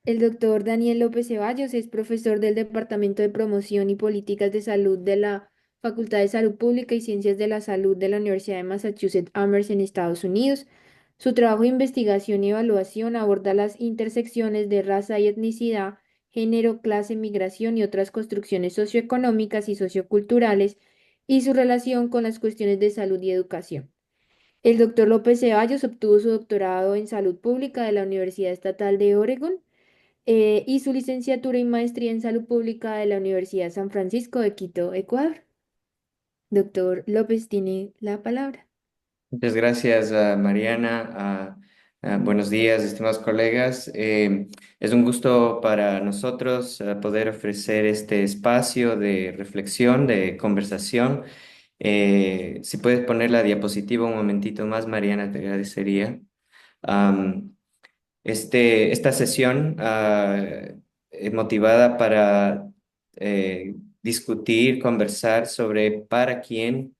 El doctor Daniel López Ceballos es profesor del Departamento de Promoción y Políticas de Salud de la Facultad de Salud Pública y Ciencias de la Salud de la Universidad de Massachusetts Amherst en Estados Unidos. Su trabajo de investigación y evaluación aborda las intersecciones de raza y etnicidad, género, clase, migración y otras construcciones socioeconómicas y socioculturales y su relación con las cuestiones de salud y educación. El doctor López Ceballos obtuvo su doctorado en salud pública de la Universidad Estatal de Oregon y su licenciatura y maestría en salud pública de la Universidad San Francisco de Quito, Ecuador. Doctor López tiene la palabra. Muchas gracias, Mariana. Buenos días, estimados colegas. Es un gusto para nosotros poder ofrecer este espacio de reflexión, de conversación. Si puedes poner la diapositiva un momentito más, Mariana, te agradecería. Am, esta sesión es motivada para discutir, conversar sobre para quién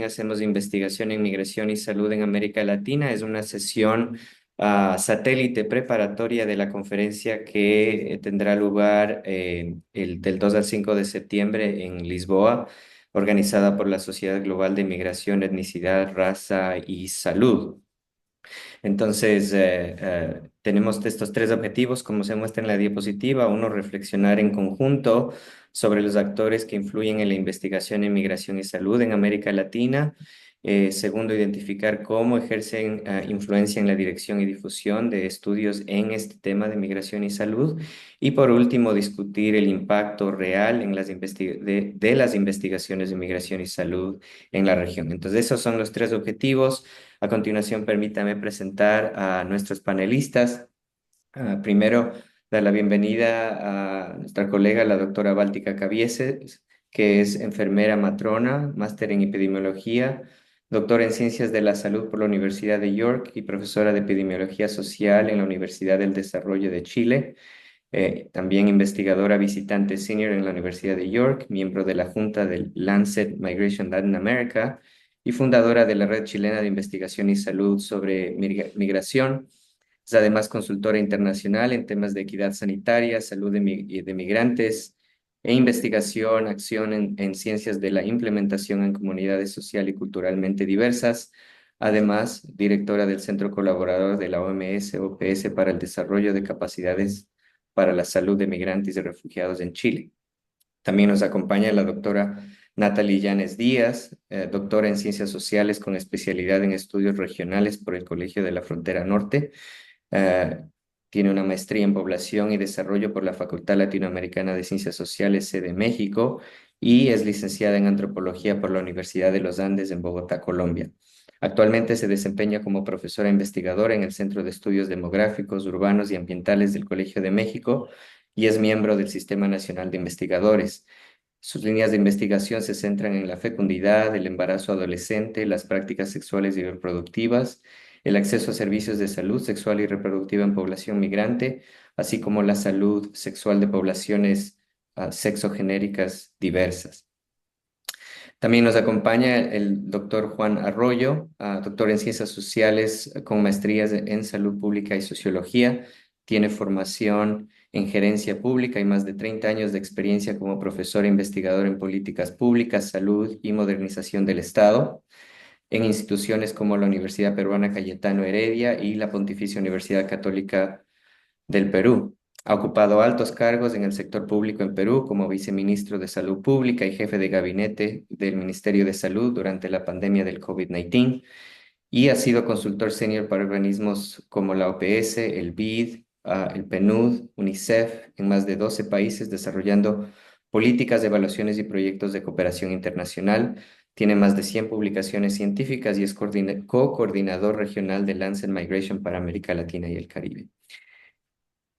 hacemos investigación en migración y salud en América Latina. Es una sesión satélite preparatoria de la conferencia que tendrá lugar del 2 al 5 de septiembre en Lisboa, organizada por la Sociedad Global de Migración, Etnicidad, Raza y Salud. Entonces, tenemos estos tres objetivos, como se muestra en la diapositiva. Uno, reflexionar en conjunto sobre los actores que influyen en la investigación en migración y salud en América Latina. Segundo, identificar cómo ejercen influencia en la dirección y difusión de estudios en este tema de migración y salud. Y por último, discutir el impacto real en de las investigaciones de migración y salud en la región. Entonces, esos son los tres objetivos. A continuación, permítame presentar a nuestros panelistas. Primero, dar la bienvenida a nuestra colega, la doctora Báltica Cabieses, que es enfermera matrona, máster en epidemiología, doctora en ciencias de la salud por la Universidad de York y profesora de epidemiología social en la Universidad del Desarrollo de Chile. También investigadora visitante senior en la Universidad de York, miembro de la Junta del Lancet Migration Latin America y fundadora de la Red Chilena de Investigación y Salud sobre Migración. Es además consultora internacional en temas de equidad sanitaria, salud de migrantes e investigación, acción en ciencias de la implementación en comunidades social y culturalmente diversas. Además, directora del Centro Colaborador de la OMS-OPS para el Desarrollo de Capacidades para la Salud de Migrantes y Refugiados en Chile. También nos acompaña la doctora Natalie Llanes Díaz, doctora en Ciencias Sociales con especialidad en estudios regionales por el Colegio de la Frontera Norte. Eh, Tiene una maestría en Población y Desarrollo por la Facultad Latinoamericana de Ciencias Sociales, sede México, y es licenciada en Antropología por la Universidad de los Andes en Bogotá, Colombia. Actualmente se desempeña como profesora investigadora en el Centro de Estudios Demográficos, Urbanos y Ambientales del Colegio de México y es miembro del Sistema Nacional de Investigadores. Sus líneas de investigación se centran en la fecundidad, el embarazo adolescente, las prácticas sexuales y reproductivas, el acceso a servicios de salud sexual y reproductiva en población migrante, así como la salud sexual de poblaciones sexogenéricas diversas. También nos acompaña el doctor Juan Arroyo, doctor en Ciencias Sociales con maestrías en Salud Pública y Sociología. Tiene formación en Gerencia Pública y más de 30 años de experiencia como profesor e investigador en políticas públicas, salud y modernización del Estado, en instituciones como la Universidad Peruana Cayetano Heredia y la Pontificia Universidad Católica del Perú. Ha ocupado altos cargos en el sector público en Perú como viceministro de Salud Pública y jefe de gabinete del Ministerio de Salud durante la pandemia del COVID-19 y ha sido consultor senior para organismos como la OPS, el BID, el PNUD, UNICEF en más de 12 países desarrollando políticas, evaluaciones y proyectos de cooperación internacional. Tiene más de 100 publicaciones científicas y es co-coordinador regional de Lancet Migration para América Latina y el Caribe.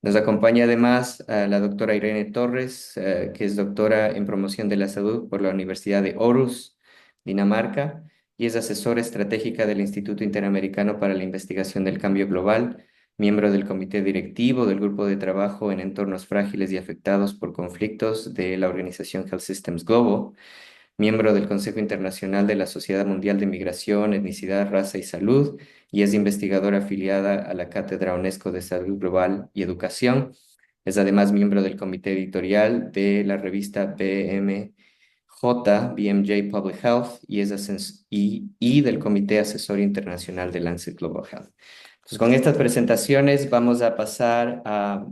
Nos acompaña además la doctora Irene Torres, que es doctora en promoción de la salud por la Universidad de Aarhus, Dinamarca, y es asesora estratégica del Instituto Interamericano para la Investigación del Cambio Global, miembro del comité directivo del Grupo de Trabajo en Entornos Frágiles y Afectados por Conflictos de la organización Health Systems Global. miembro del Consejo Internacional de la Sociedad Mundial de Migración, Etnicidad, Raza y Salud, y es investigadora afiliada a la Cátedra UNESCO de Salud Global y Educación. Es además miembro del comité editorial de la revista BMJ Public Health, y del Comité Asesor Internacional de Lancet Global Health. Entonces, con estas presentaciones vamos a pasar a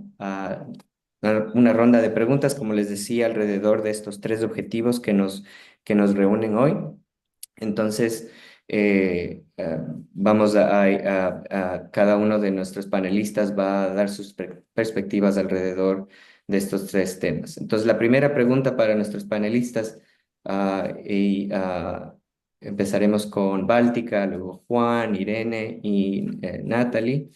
una ronda de preguntas, como les decía, alrededor de estos tres objetivos que nos reúnen hoy. Entonces, vamos a cada uno de nuestros panelistas va a dar sus perspectivas alrededor de estos tres temas. Entonces, la primera pregunta para nuestros panelistas, empezaremos con Báltica, luego Juan, Irene y Natalie.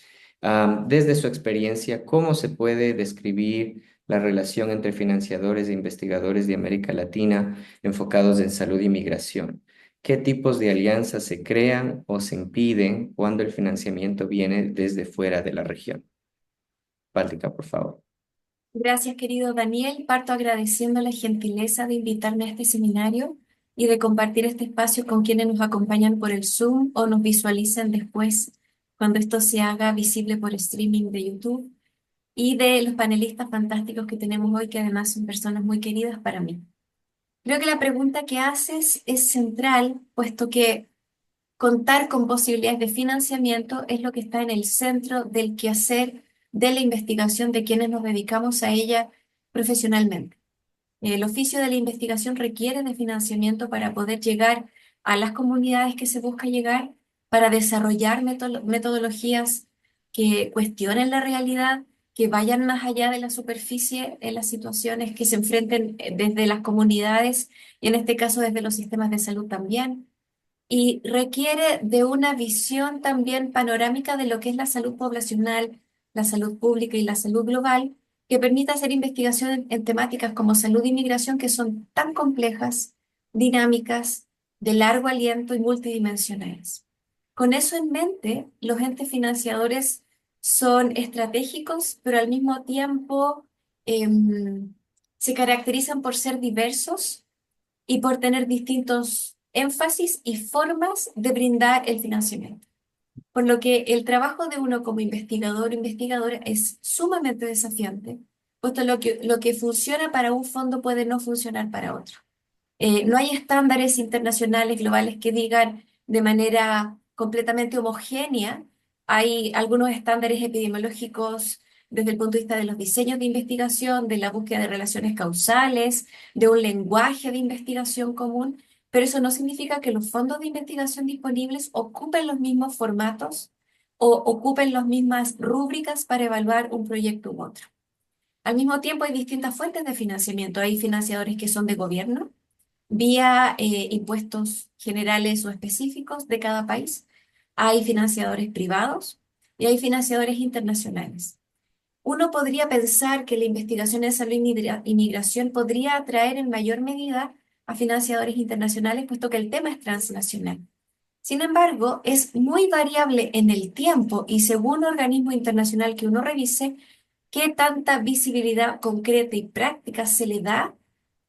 Desde su experiencia, ¿cómo se puede describir la relación entre financiadores e investigadores de América Latina enfocados en salud y migración? ¿Qué tipos de alianzas se crean o se impiden cuando el financiamiento viene desde fuera de la región? Báltica, por favor. Gracias, querido Daniel. Parto agradeciendo la gentileza de invitarme a este seminario y de compartir este espacio con quienes nos acompañan por el Zoom o nos visualicen después cuando esto se haga visible por streaming de YouTube, y de los panelistas fantásticos que tenemos hoy, que además son personas muy queridas para mí. Creo que la pregunta que haces es central, puesto que contar con posibilidades de financiamiento es lo que está en el centro del quehacer de la investigación de quienes nos dedicamos a ella profesionalmente. El oficio de la investigación requiere de financiamiento para poder llegar a las comunidades que se busca llegar, para desarrollar metodologías que cuestionen la realidad, que vayan más allá de la superficie en las situaciones que se enfrenten desde las comunidades y en este caso desde los sistemas de salud también, y requiere de una visión también panorámica de lo que es la salud poblacional, la salud pública y la salud global, que permita hacer investigación en temáticas como salud y migración, que son tan complejas, dinámicas, de largo aliento y multidimensionales. Con eso en mente, los entes financiadores son estratégicos, pero al mismo tiempo se caracterizan por ser diversos y por tener distintos énfasis y formas de brindar el financiamiento. Por lo que el trabajo de uno como investigador o investigadora es sumamente desafiante, puesto lo que funciona para un fondo puede no funcionar para otro. No hay estándares internacionales globales que digan de manera completamente homogénea. Hay algunos estándares epidemiológicos desde el punto de vista de los diseños de investigación, de la búsqueda de relaciones causales, de un lenguaje de investigación común, pero eso no significa que los fondos de investigación disponibles ocupen los mismos formatos o ocupen las mismas rúbricas para evaluar un proyecto u otro. Al mismo tiempo hay distintas fuentes de financiamiento. Hay financiadores que son de gobierno, vía impuestos generales o específicos de cada país. Hay financiadores privados y hay financiadores internacionales. Uno podría pensar que la investigación en salud y migración podría atraer en mayor medida a financiadores internacionales, puesto que el tema es transnacional. Sin embargo, es muy variable en el tiempo y según organismo internacional que uno revise, qué tanta visibilidad concreta y práctica se le da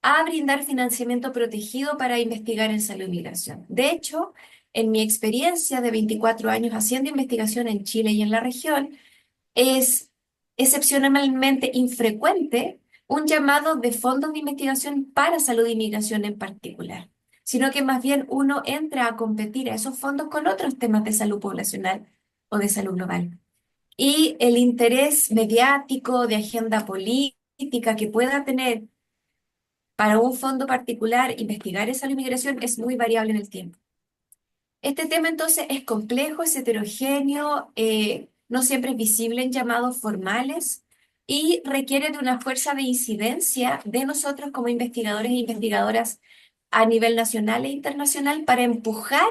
a brindar financiamiento protegido para investigar en salud y migración. De hecho, en mi experiencia de 24 años haciendo investigación en Chile y en la región, es excepcionalmente infrecuente un llamado de fondos de investigación para salud y migración en particular, sino que más bien uno entra a competir a esos fondos con otros temas de salud poblacional o de salud global. Y el interés mediático de agenda política que pueda tener para un fondo particular investigar esa migración es muy variable en el tiempo. Este tema entonces es complejo, es heterogéneo, no siempre es visible en llamados formales y requiere de una fuerza de incidencia de nosotros como investigadores e investigadoras a nivel nacional e internacional para empujar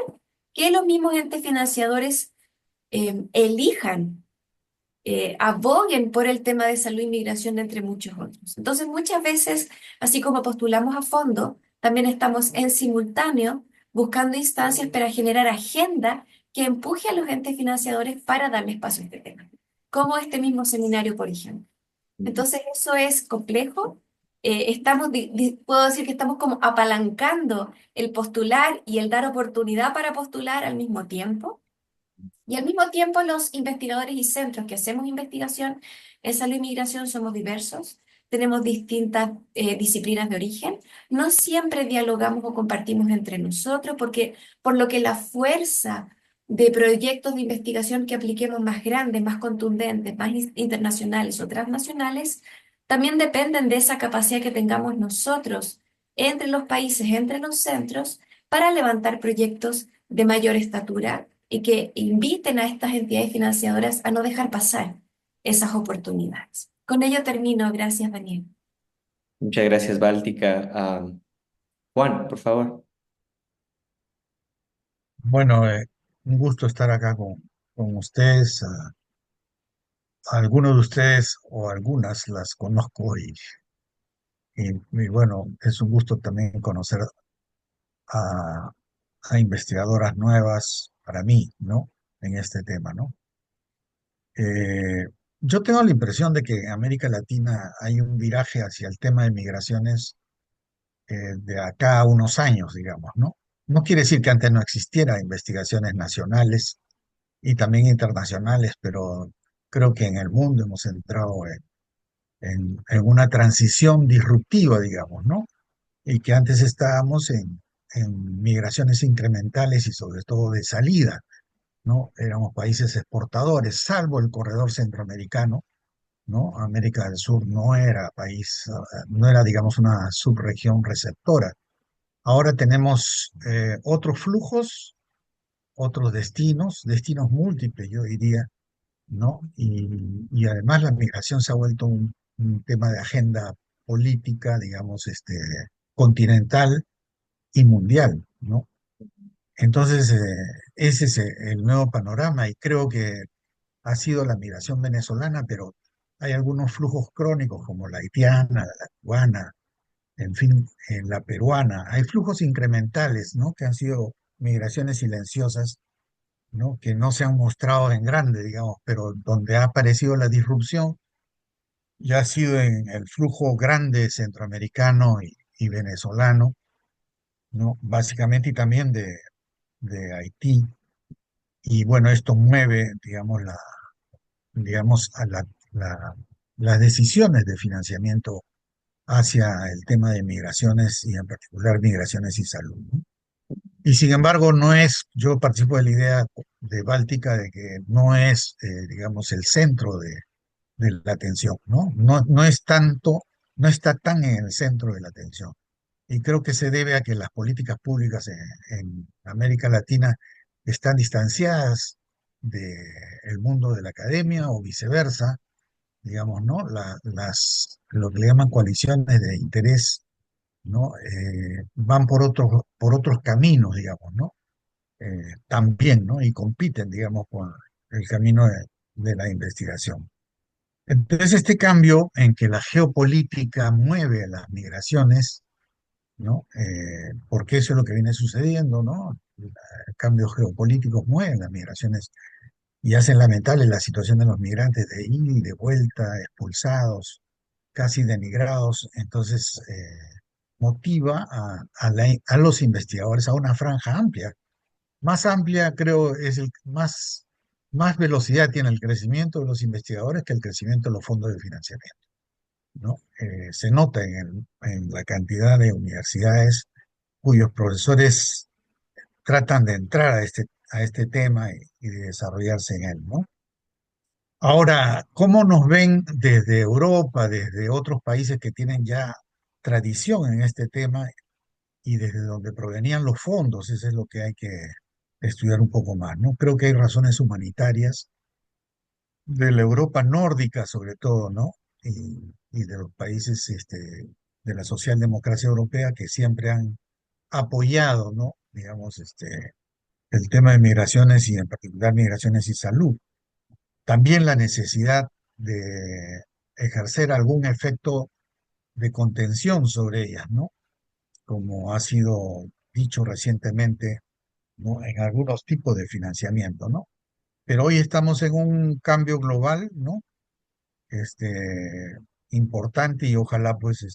que los mismos entes financiadores elijan, aboguen por el tema de salud y migración, entre muchos otros. Entonces, muchas veces, así como postulamos a fondo, también estamos en simultáneo buscando instancias para generar agenda que empuje a los entes financiadores para darle espacio a este tema, como este mismo seminario, por ejemplo. Entonces, eso es complejo, puedo decir que estamos como apalancando el postular y el dar oportunidad para postular al mismo tiempo. Y al mismo tiempo, los investigadores y centros que hacemos investigación en salud y migración somos diversos, tenemos distintas disciplinas de origen, no siempre dialogamos o compartimos entre nosotros, porque por lo que la fuerza de proyectos de investigación que apliquemos más grandes, más contundentes, más internacionales o transnacionales, también dependen de esa capacidad que tengamos nosotros entre los países, entre los centros, para levantar proyectos de mayor estatura y que inviten a estas entidades financiadoras a no dejar pasar esas oportunidades. Con ello termino. Gracias, Daniel. Muchas gracias, Báltica. Juan, por favor. Bueno, un gusto estar acá con ustedes. Algunos de ustedes o algunas las conozco y bueno, es un gusto también conocer a, a investigadoras nuevas para mí, ¿no? En este tema, ¿no? Eh, yo tengo la impresión de que en América Latina hay un viraje hacia el tema de migraciones de acá a unos años, digamos, ¿no? No quiere decir que antes no existiera investigaciones nacionales y también internacionales, pero creo que en el mundo hemos entrado en una transición disruptiva, digamos, ¿no? Y que antes estábamos en migraciones incrementales y sobre todo de salida, ¿no? Éramos países exportadores, salvo el corredor centroamericano, ¿no? América del Sur no era país, no era, digamos, una subregión receptora. Ahora tenemos otros flujos, otros destinos, destinos múltiples, yo diría, ¿no? Y además la migración se ha vuelto un tema de agenda política, digamos, continental y mundial, ¿no? Entonces, ese es el nuevo panorama y creo que ha sido la migración venezolana, pero hay algunos flujos crónicos como la haitiana, la cubana, en fin, la peruana. Hay flujos incrementales, ¿no? Que han sido migraciones silenciosas, ¿no? Que no se han mostrado en grande, digamos, pero donde ha aparecido la disrupción ya ha sido en el flujo grande centroamericano y venezolano, ¿no? Básicamente y también de Haití. Y bueno, esto mueve, digamos, digamos, las decisiones de financiamiento hacia el tema de migraciones y en particular migraciones y salud, ¿no? Y sin embargo, no es, yo participo de la idea de Báltica de que no es, digamos, el centro de la atención, ¿no? No es tanto, no está tan en el centro de la atención. Y creo que se debe a que las políticas públicas en América Latina están distanciadas del mundo de la academia o viceversa, digamos, ¿no? Lo que le llaman coaliciones de interés, ¿no? Van por otros caminos, digamos, ¿no? También, ¿no? Y compiten, digamos, con el camino de la investigación. Entonces, este cambio en que la geopolítica mueve las migraciones, ¿no? Porque eso es lo que viene sucediendo, ¿no? Cambios geopolíticos mueven las migraciones y hacen lamentable la situación de los migrantes de ida y de vuelta, expulsados, casi denigrados. Entonces, motiva a los investigadores a una franja amplia. Más amplia, creo, es más velocidad tiene el crecimiento de los investigadores que el crecimiento de los fondos de financiamiento, ¿no? Se nota en la cantidad de universidades cuyos profesores tratan de entrar a este tema y de desarrollarse en él, ¿no? Ahora, ¿cómo nos ven desde Europa, desde otros países que tienen ya tradición en este tema y desde donde provenían los fondos? Eso es lo que hay que estudiar un poco más, ¿no? Creo que hay razones humanitarias de la Europa nórdica, sobre todo, ¿no? Y de los países de la socialdemocracia europea que siempre han apoyado, ¿no? Digamos, el tema de migraciones y en particular migraciones y salud. También la necesidad de ejercer algún efecto de contención sobre ellas, ¿no? Como ha sido dicho recientemente, ¿no? En algunos tipos de financiamiento, ¿no? Pero hoy estamos en un cambio global, ¿no? Este, importante y ojalá pues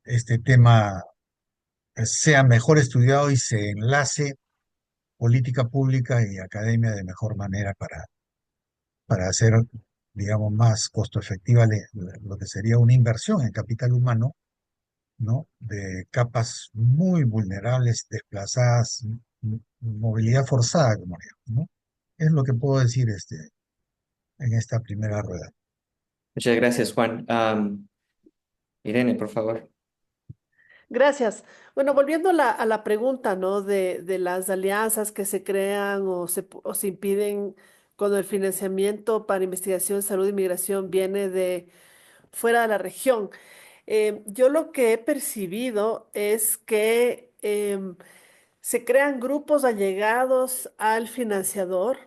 este tema sea mejor estudiado y se enlace política pública y academia de mejor manera para hacer, digamos, más costo efectiva lo que sería una inversión en capital humano, ¿no? De capas muy vulnerables, desplazadas, movilidad forzada, como digamos, ¿no? Es lo que puedo decir en esta primera rueda. Muchas gracias, Juan. Irene, por favor. Gracias. Bueno, volviendo a la pregunta, ¿no? De las alianzas que se crean o se impiden cuando el financiamiento para investigación, salud y migración viene de fuera de la región. Yo lo que he percibido es que se crean grupos allegados al financiador,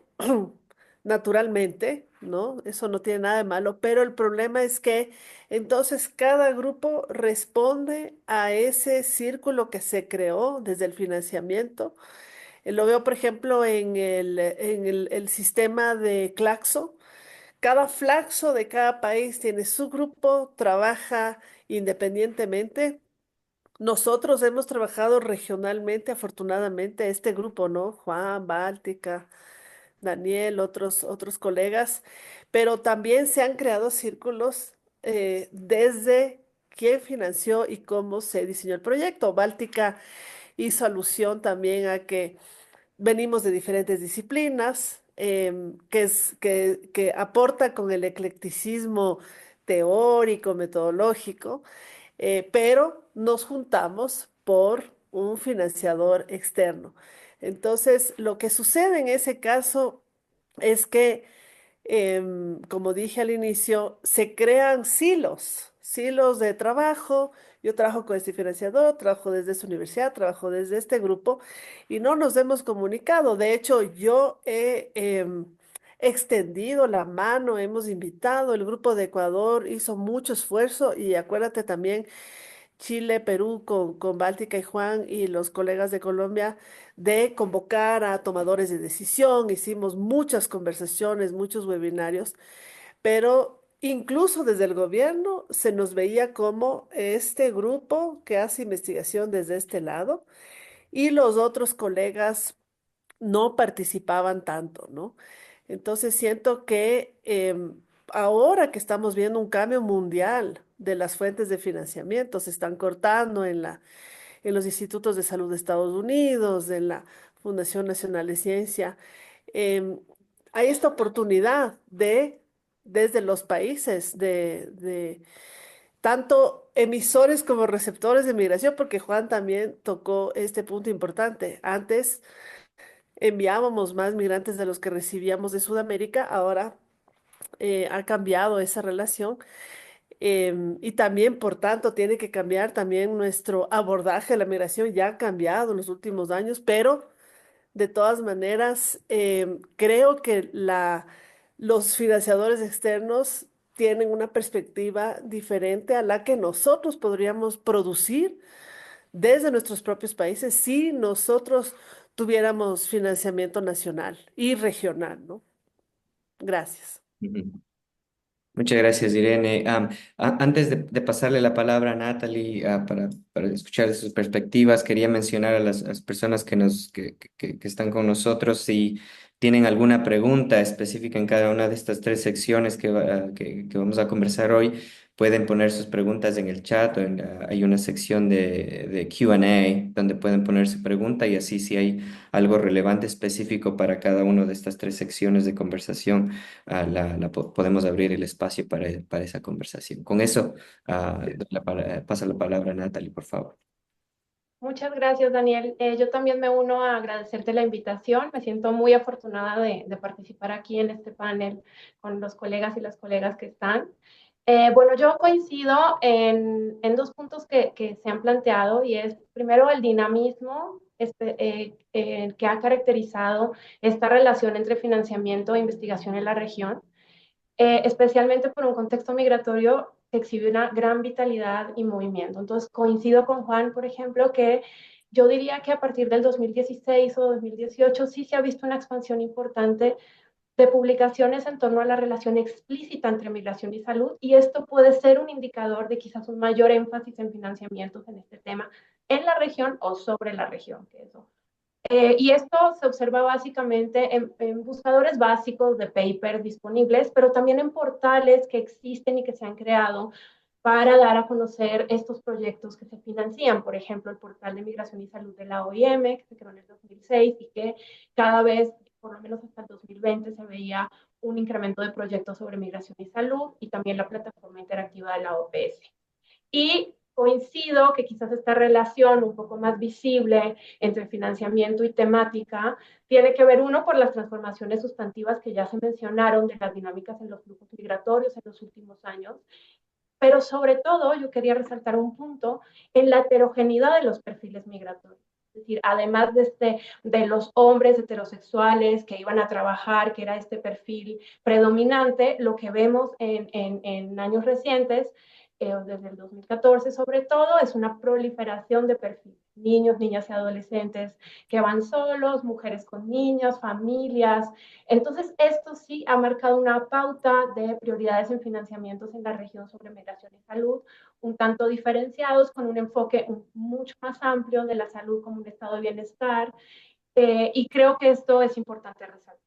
naturalmente, ¿no? Eso no tiene nada de malo, pero el problema es que entonces cada grupo responde a ese círculo que se creó desde el financiamiento. Lo veo, por ejemplo, el sistema de Claxo. Cada flaxo de cada país tiene su grupo, trabaja independientemente. Nosotros hemos trabajado regionalmente, afortunadamente, este grupo, ¿no? Juan, Báltica, Daniel, otros colegas, pero también se han creado círculos desde quién financió y cómo se diseñó el proyecto. Báltica hizo alusión también a que venimos de diferentes disciplinas, que aporta con el eclecticismo teórico, metodológico, pero nos juntamos por un financiador externo. Entonces, lo que sucede en ese caso es que como dije al inicio, se crean silos de trabajo. Yo trabajo con este financiador, trabajo desde esta universidad, trabajo desde este grupo y no nos hemos comunicado. De hecho, yo he extendido la mano, hemos invitado, el grupo de Ecuador hizo mucho esfuerzo y acuérdate también Chile, Perú, con Báltica y Juan y los colegas de Colombia, de convocar a tomadores de decisión. Hicimos muchas conversaciones, muchos webinarios, pero incluso desde el gobierno se nos veía como este grupo que hace investigación desde este lado y los otros colegas no participaban tanto, ¿no? Entonces siento que ahora que estamos viendo un cambio mundial de las fuentes de financiamiento, se están cortando en los institutos de salud de Estados Unidos, en la Fundación Nacional de Ciencia, em, hay esta oportunidad desde los países, de tanto emisores como receptores de migración, porque Juan también tocó este punto importante. Antes enviábamos más migrantes de los que recibíamos de Sudamérica, ahora ha cambiado esa relación y también, por tanto, tiene que cambiar también nuestro abordaje de la migración, ya ha cambiado en los últimos años, pero de todas maneras, creo que los financiadores externos tienen una perspectiva diferente a la que nosotros podríamos producir desde nuestros propios países si nosotros tuviéramos financiamiento nacional y regional, ¿no? Gracias. Ujú. Muchas gracias, Irene. Antes de pasarle la palabra a Natalie, para escuchar sus perspectivas, quería mencionar a las personas que están con nosotros si tienen alguna pregunta específica en cada una de estas tres secciones que vamos a conversar hoy. Pueden poner sus preguntas en el chat hay una sección de Q&A donde pueden poner su pregunta y así si hay algo relevante específico para cada una de estas tres secciones de conversación podemos abrir el espacio para esa conversación. Con eso, paso la palabra a Natalie, por favor. Muchas gracias, Daniel. Yo también me uno a agradecerte la invitación. Me siento muy afortunada de participar aquí en este panel con los colegas y las colegas que están. Bueno, yo coincido en dos puntos que se han planteado y es primero el dinamismo que ha caracterizado esta relación entre financiamiento e investigación en la región, especialmente por un contexto migratorio que exhibe una gran vitalidad y movimiento. Entonces, coincido con Juan, por ejemplo, que yo diría que a partir del 2016 o 2018 sí se ha visto una expansión importante de publicaciones en torno a la relación explícita entre migración y salud, y esto puede ser un indicador de quizás un mayor énfasis en financiamientos en este tema en la región o sobre la región, que eso. Y esto se observa básicamente en buscadores básicos de papers disponibles, pero también en portales que existen y que se han creado para dar a conocer estos proyectos que se financian. Por ejemplo, el portal de Migración y Salud de la OIM, que se creó en el 2006 y que cada vez, por lo menos hasta el 2020, se veía un incremento de proyectos sobre migración y salud, y también la plataforma interactiva de la OPS. Y coincido que quizás esta relación un poco más visible entre financiamiento y temática tiene que ver, uno, por las transformaciones sustantivas que ya se mencionaron de las dinámicas en los flujos migratorios en los últimos años, pero sobre todo yo quería resaltar un punto en la heterogeneidad de los perfiles migratorios. Es decir, además de los hombres heterosexuales que iban a trabajar, que era este perfil predominante, lo que vemos en años recientes, desde el 2014 sobre todo, es una proliferación de perfiles. Niños, niñas y adolescentes que van solos, mujeres con niños, familias. Entonces, esto sí ha marcado una pauta de prioridades en financiamientos en la región sobre migración y salud, un tanto diferenciados, con un enfoque mucho más amplio de la salud como un estado de bienestar, y creo que esto es importante resaltar.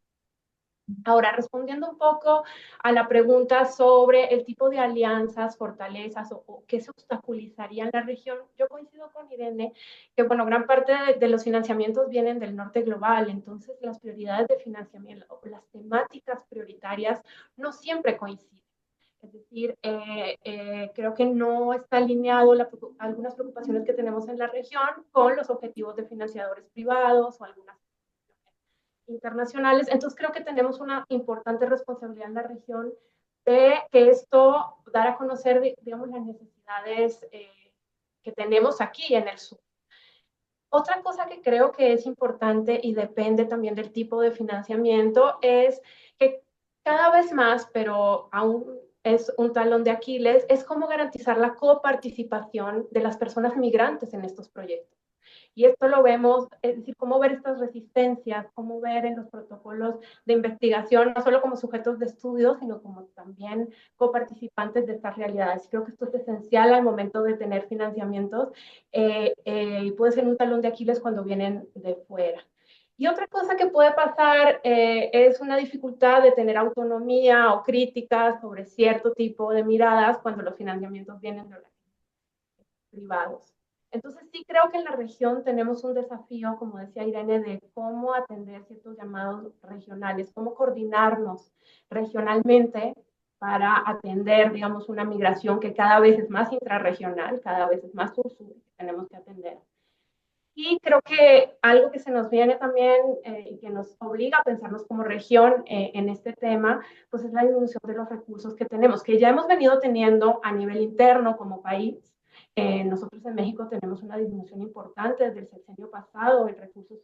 Ahora, respondiendo un poco a la pregunta sobre el tipo de alianzas, fortalezas o qué se obstaculizaría en la región, yo coincido con Irene que, bueno, gran parte de los financiamientos vienen del norte global, entonces las prioridades de financiamiento o las temáticas prioritarias no siempre coinciden. Es decir, creo que no está alineado algunas preocupaciones que tenemos en la región con los objetivos de financiadores privados o algunas internacionales. Entonces creo que tenemos una importante responsabilidad en la región de que esto, dar a conocer, digamos, las necesidades que tenemos aquí en el sur. Otra cosa que creo que es importante y depende también del tipo de financiamiento es que cada vez más, pero aún es un talón de Aquiles, es cómo garantizar la coparticipación de las personas migrantes en estos proyectos. Y esto lo vemos, es decir, cómo ver estas resistencias, cómo ver en los protocolos de investigación, no solo como sujetos de estudio, sino como también coparticipantes de estas realidades. Creo que esto es esencial al momento de tener financiamientos, y puede ser un talón de Aquiles cuando vienen de fuera. Y otra cosa que puede pasar es una dificultad de tener autonomía o críticas sobre cierto tipo de miradas cuando los financiamientos vienen de organismos privados. Entonces sí creo que en la región tenemos un desafío, como decía Irene, de cómo atender ciertos llamados regionales, cómo coordinarnos regionalmente para atender, digamos, una migración que cada vez es más intrarregional, cada vez es más sur-sur, que tenemos que atender. Y creo que algo que se nos viene también y que nos obliga a pensarnos como región en este tema, pues es la disminución de los recursos que tenemos, que ya hemos venido teniendo a nivel interno como país. Nosotros en México tenemos una disminución importante desde el sexenio pasado en recursos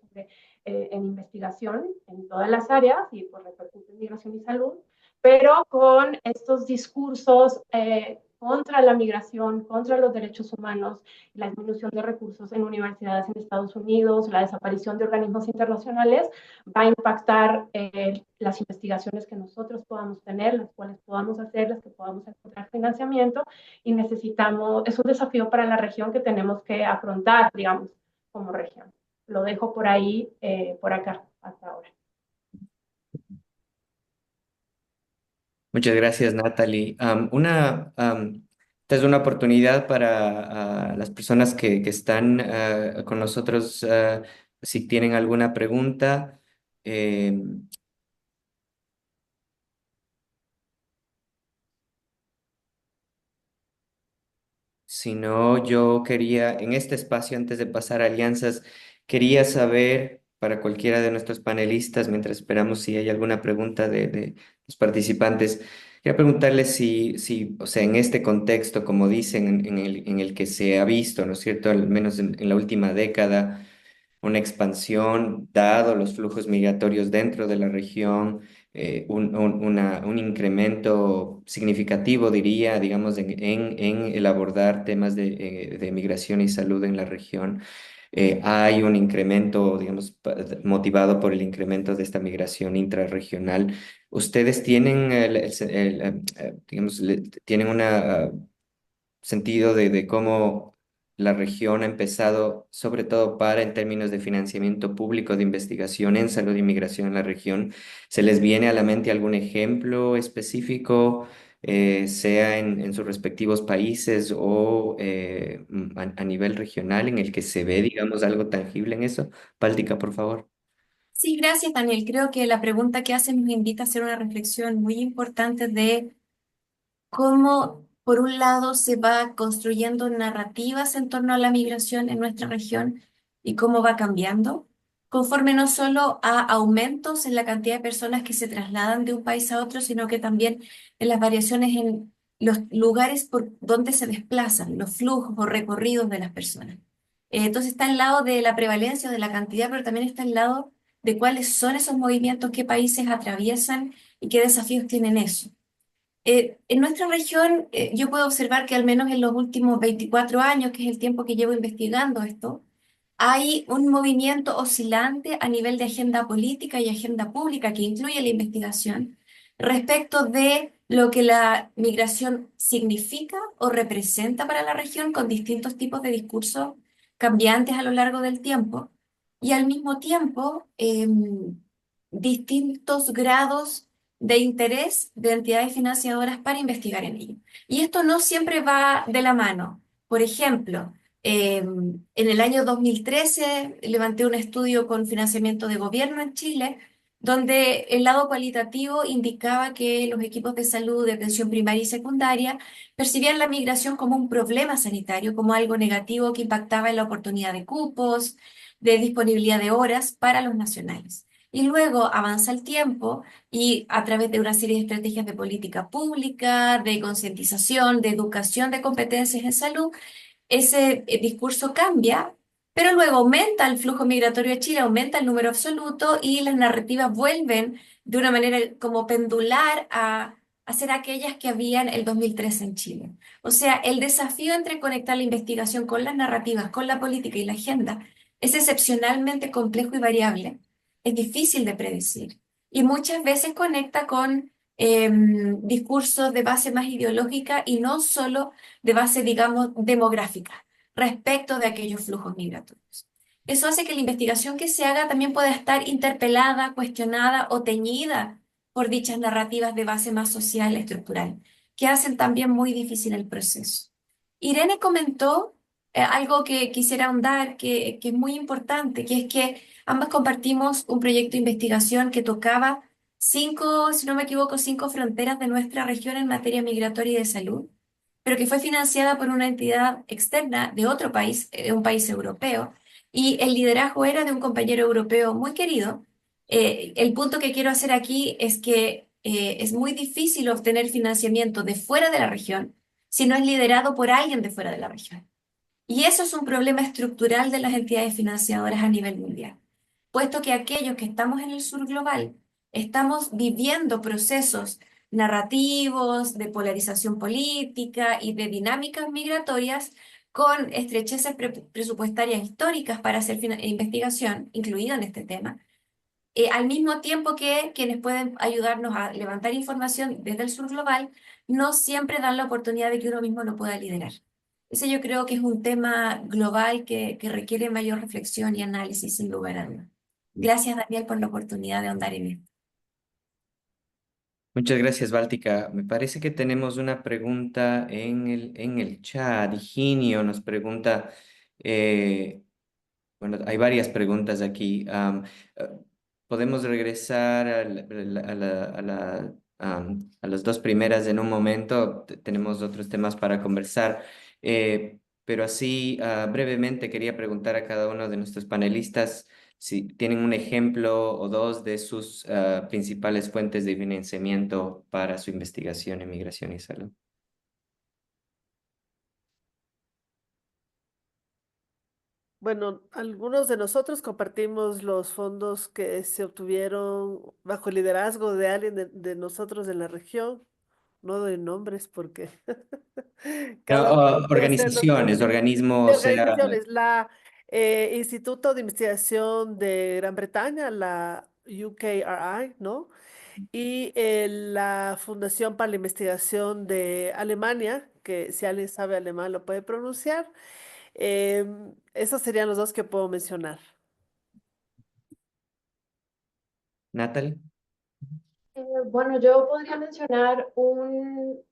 en investigación en todas las áreas y por repercute en migración y salud, pero con estos discursos contra la migración, contra los derechos humanos, la disminución de recursos en universidades en Estados Unidos, la desaparición de organismos internacionales, va a impactar las investigaciones que nosotros podamos tener, las cuales podamos hacer, las que podamos encontrar financiamiento, y necesitamos, es un desafío para la región que tenemos que afrontar, digamos, como región. Lo dejo por ahí, por acá, hasta ahora. Muchas gracias, Natalie. Esta es una oportunidad para las personas que están con nosotros, si tienen alguna pregunta. Si no, yo quería, en este espacio, antes de pasar a alianzas, quería saber para cualquiera de nuestros panelistas, mientras esperamos si hay alguna pregunta de los participantes, quería preguntarles si, o sea, en este contexto, como dicen, en el que se ha visto, ¿no es cierto?, al menos en la última década, una expansión, dado los flujos migratorios dentro de la región, un incremento significativo, diría, digamos, en el abordar temas de migración y salud en la región. hay un incremento, digamos, motivado por el incremento de esta migración intrarregional. ¿Ustedes tienen, digamos, tienen una sentido de cómo la región ha empezado, sobre todo para en términos de financiamiento público de investigación en salud e inmigración en la región? ¿Se les viene a la mente algún ejemplo específico, sea en sus respectivos países o a nivel regional en el que se ve, digamos, algo tangible en eso? Báltica, por favor. Sí, gracias, Daniel. Creo que la pregunta que haces nos invita a hacer una reflexión muy importante de cómo, por un lado, se va construyendo narrativas en torno a la migración en nuestra región y cómo va cambiando, conforme no solo a aumentos en la cantidad de personas que se trasladan de un país a otro, sino que también en las variaciones en los lugares por donde se desplazan, los flujos o recorridos de las personas. Entonces está al lado de la prevalencia o de la cantidad, pero también está al lado de cuáles son esos movimientos, qué países atraviesan y qué desafíos tienen eso. En nuestra región, yo puedo observar que al menos en los últimos 24 años, que es el tiempo que llevo investigando esto, hay un movimiento oscilante a nivel de agenda política y agenda pública que incluye la investigación respecto de lo que la migración significa o representa para la región con distintos tipos de discursos cambiantes a lo largo del tiempo y al mismo tiempo distintos grados de interés de entidades financiadoras para investigar en ello. Y esto no siempre va de la mano. Por ejemplo, en el año 2013 levanté un estudio con financiamiento de gobierno en Chile, donde el lado cualitativo indicaba que los equipos de salud de atención primaria y secundaria percibían la migración como un problema sanitario, como algo negativo que impactaba en la oportunidad de cupos, de disponibilidad de horas para los nacionales. Y luego avanza el tiempo y a través de una serie de estrategias de política pública, de concientización, de educación de competencias en salud, ese discurso cambia, pero luego aumenta el flujo migratorio a Chile, aumenta el número absoluto y las narrativas vuelven de una manera como pendular a ser aquellas que habían el 2013 en Chile. O sea, el desafío entre conectar la investigación con las narrativas, con la política y la agenda es excepcionalmente complejo y variable. Es difícil de predecir y muchas veces conecta con discursos de base más ideológica y no solo de base, digamos, demográfica respecto de aquellos flujos migratorios. Eso hace que la investigación que se haga también pueda estar interpelada, cuestionada o teñida por dichas narrativas de base más social, estructural, que hacen también muy difícil el proceso. Irene comentó algo que quisiera ahondar, que es muy importante, que es que ambas compartimos un proyecto de investigación que tocaba cinco, si no me equivoco, cinco fronteras de nuestra región en materia migratoria y de salud, pero que fue financiada por una entidad externa de otro país, un país europeo, y el liderazgo era de un compañero europeo muy querido. El punto que quiero hacer aquí es que es muy difícil obtener financiamiento de fuera de la región si no es liderado por alguien de fuera de la región. Y eso es un problema estructural de las entidades financiadoras a nivel mundial, puesto que aquellos que estamos en el sur global estamos viviendo procesos narrativos de polarización política y de dinámicas migratorias con estrecheces presupuestarias históricas para hacer investigación, incluida en este tema, al mismo tiempo que quienes pueden ayudarnos a levantar información desde el sur global, no siempre dan la oportunidad de que uno mismo lo pueda liderar. Ese yo creo que es un tema global que requiere mayor reflexión y análisis, sin lugar a dudas. Gracias, Daniel, por la oportunidad de ahondar en esto. Muchas gracias, Báltica. Me parece que tenemos una pregunta en el chat. Higinio nos pregunta, eh, bueno, hay varias preguntas aquí. Eh, podemos regresar a las dos primeras en un momento. Tenemos otros temas para conversar. Pero así, brevemente, quería preguntar a cada uno de nuestros panelistas si tienen un ejemplo o dos de sus principales fuentes de financiamiento para su investigación en migración y salud. Bueno, algunos de nosotros compartimos los fondos que se obtuvieron bajo el liderazgo de alguien de nosotros en la región. No doy nombres porque No, cada país puede hacerlo. organizaciones, organismos, o sea, Organizaciones. Instituto de Investigación de Gran Bretaña, la UKRI, ¿no? Y la Fundación para la Investigación de Alemania, que si alguien sabe alemán lo puede pronunciar. Esos serían los dos que puedo mencionar. Natalie. Bueno, yo podría mencionar una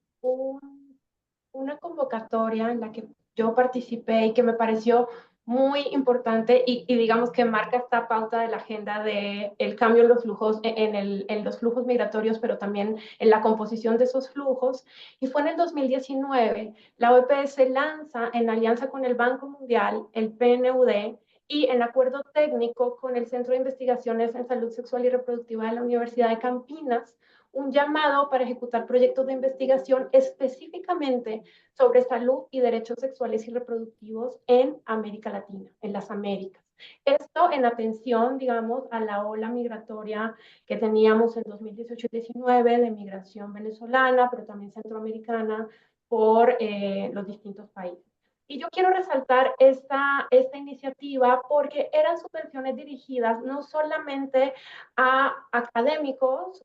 convocatoria en la que yo participé y que me pareció muy importante y digamos que marca esta pauta de la agenda de el cambio en los flujos, en los flujos migratorios, pero también en la composición de esos flujos. Y fue en el 2019, la OPS lanza en alianza con el Banco Mundial, el PNUD, y en acuerdo técnico con el Centro de Investigaciones en Salud Sexual y Reproductiva de la Universidad de Campinas, un llamado para ejecutar proyectos de investigación específicamente sobre salud y derechos sexuales y reproductivos en América Latina, en las Américas. Esto en atención, digamos, a la ola migratoria que teníamos en 2018 y 2019 de migración venezolana, pero también centroamericana, por los distintos países. Y yo quiero resaltar esta iniciativa porque eran subvenciones dirigidas no solamente a académicos,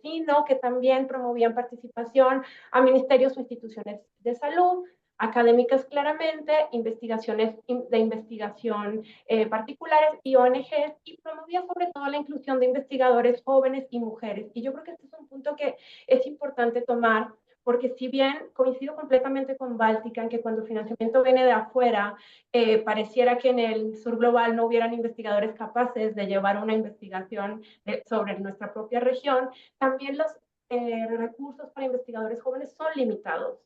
sino que también promovían participación a ministerios o instituciones de salud, académicas claramente, investigaciones de investigación particulares y ONGs, y promovía sobre todo la inclusión de investigadores jóvenes y mujeres. Y yo creo que este es un punto que es importante tomar, porque si bien coincido completamente con Báltica en que cuando el financiamiento viene de afuera, pareciera que en el sur global no hubieran investigadores capaces de llevar una investigación sobre nuestra propia región, también los recursos para investigadores jóvenes son limitados.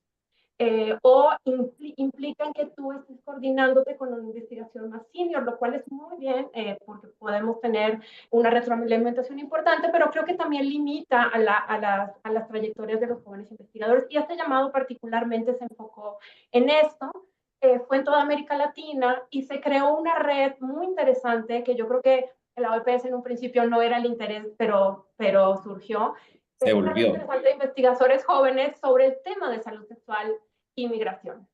O implican que tú estés coordinándote con una investigación más senior, lo cual es muy bien porque podemos tener una retroalimentación importante, pero creo que también limita a las trayectorias de los jóvenes investigadores. Y este llamado particularmente se enfocó en esto. Fue en toda América Latina y se creó una red muy interesante que yo creo que la OPS en un principio no era el interés, pero surgió. Se Una red volvió. interesante de investigadores jóvenes sobre el tema de salud sexual y migración,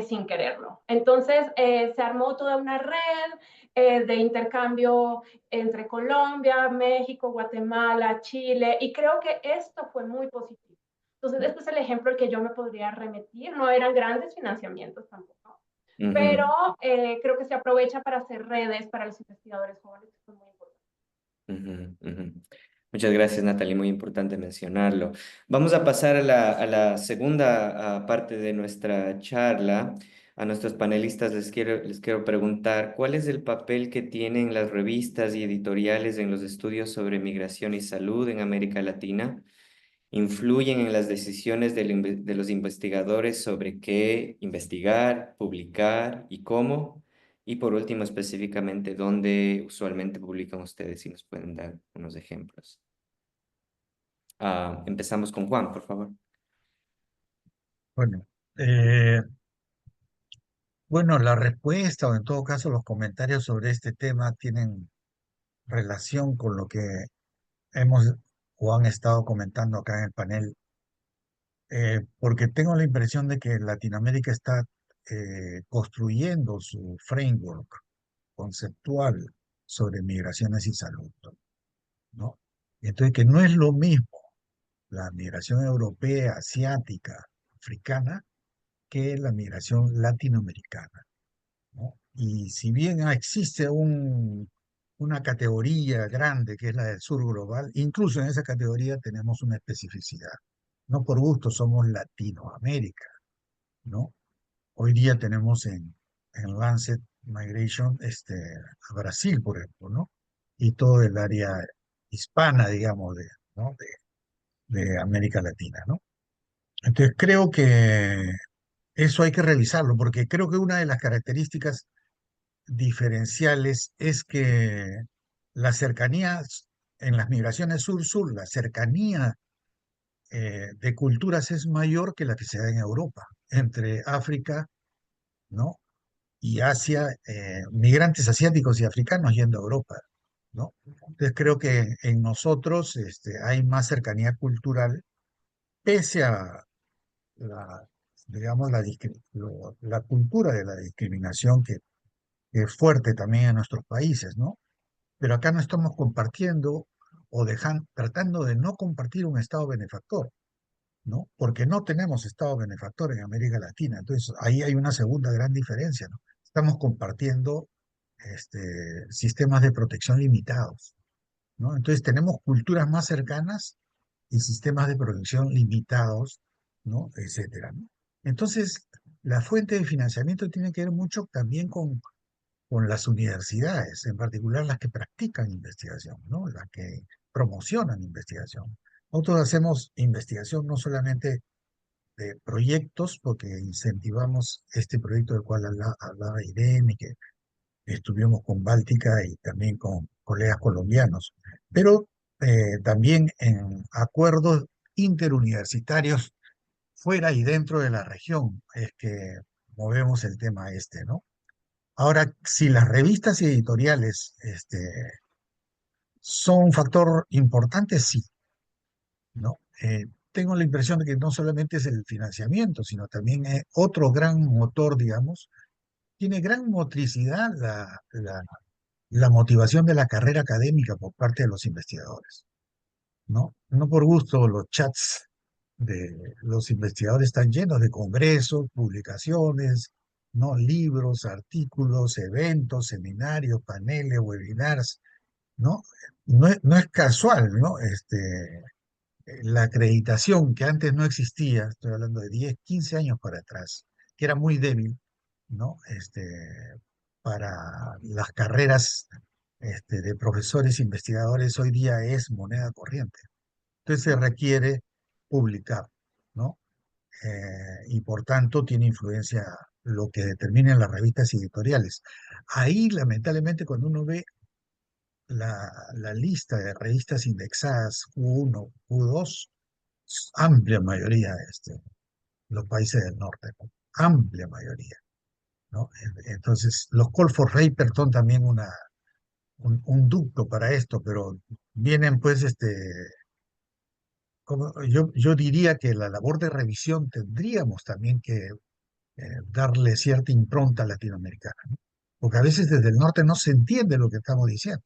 sin quererlo. Entonces, se armó toda una red de intercambio entre Colombia, México, Guatemala, Chile, y creo que esto fue muy positivo. Entonces, este es el ejemplo al que yo me podría remitir. No eran grandes financiamientos tampoco, pero creo que se aprovecha para hacer redes para los investigadores jóvenes, que son muy importantes. Muchas gracias, Natalie. Muy importante mencionarlo. Vamos a pasar a la segunda parte de nuestra charla. A nuestros panelistas les quiero preguntar, ¿cuál es el papel que tienen las revistas y editoriales en los estudios sobre migración y salud en América Latina? ¿Influyen en las decisiones de los investigadores sobre qué investigar, publicar y cómo? Y por último, específicamente, ¿dónde usualmente publican ustedes? Si nos pueden dar unos ejemplos. Empezamos con Juan, por favor. Bueno, bueno, la respuesta o en todo caso los comentarios sobre este tema tienen relación con lo que hemos o han estado comentando acá en el panel, porque tengo la impresión de que Latinoamérica está construyendo su framework conceptual sobre migraciones y salud, ¿no? Entonces, que no es lo mismo la migración europea, asiática, africana, que la migración latinoamericana, ¿no? Y si bien existe una categoría grande que es la del sur global, incluso en esa categoría tenemos una especificidad. No por gusto somos Latinoamérica, ¿no? Hoy día tenemos en Lancet Migration a Brasil, por ejemplo, ¿no? Y todo el área hispana, digamos, ¿no? de América Latina, ¿no? Entonces creo que eso hay que revisarlo, porque creo que una de las características diferenciales es que la cercanía en las migraciones sur-sur, la cercanía de culturas es mayor que la que se da en Europa, entre África, ¿no? y Asia, migrantes asiáticos y africanos yendo a Europa, ¿no? Entonces creo que en nosotros hay más cercanía cultural, pese a la, digamos, la cultura de la discriminación fuerte también en nuestros países, ¿no? Pero acá no estamos compartiendo o tratando de no compartir un Estado benefactor, ¿no? Porque no tenemos Estado benefactor en América Latina. Entonces, ahí hay una segunda gran diferencia, ¿no? Estamos compartiendo sistemas de protección limitados, ¿no? Entonces, tenemos culturas más cercanas y sistemas de protección limitados, ¿no? Etcétera, ¿no? Entonces, la fuente de financiamiento tiene que ver mucho también con las universidades, en particular las que practican investigación, ¿no? Las que promocionan investigación. Nosotros hacemos investigación no solamente de proyectos, porque incentivamos este proyecto del cual hablaba Irene, que estuvimos con Báltica y también con colegas colombianos, pero también en acuerdos interuniversitarios fuera y dentro de la región es que movemos el tema ¿no? Ahora, si las revistas y editoriales son un factor importante, sí, ¿no? Tengo la impresión de que no solamente es el financiamiento, sino también es otro gran motor, digamos, tiene gran motricidad la motivación de la carrera académica por parte de los investigadores, ¿no? No por gusto los chats de los investigadores están llenos de congresos, publicaciones, ¿no? Libros, artículos, eventos, seminarios, paneles, webinars, ¿no? No es casual, ¿no? La acreditación que antes no existía, estoy hablando de 10 15 años para atrás, que era muy débil, ¿no? Para las carreras de profesores investigadores hoy día es moneda corriente. Entonces se requiere publicar, ¿no? Y por tanto tiene influencia lo que determinan las revistas editoriales. Ahí, lamentablemente, cuando uno ve la lista de revistas indexadas Q1, Q2, amplia mayoría los países del norte, ¿no? Amplia mayoría, ¿no? Entonces, los call for papers son también un ducto para esto, pero vienen pues, yo diría que la labor de revisión tendríamos también que darle cierta impronta latinoamericana, ¿no? Porque a veces desde el norte no se entiende lo que estamos diciendo,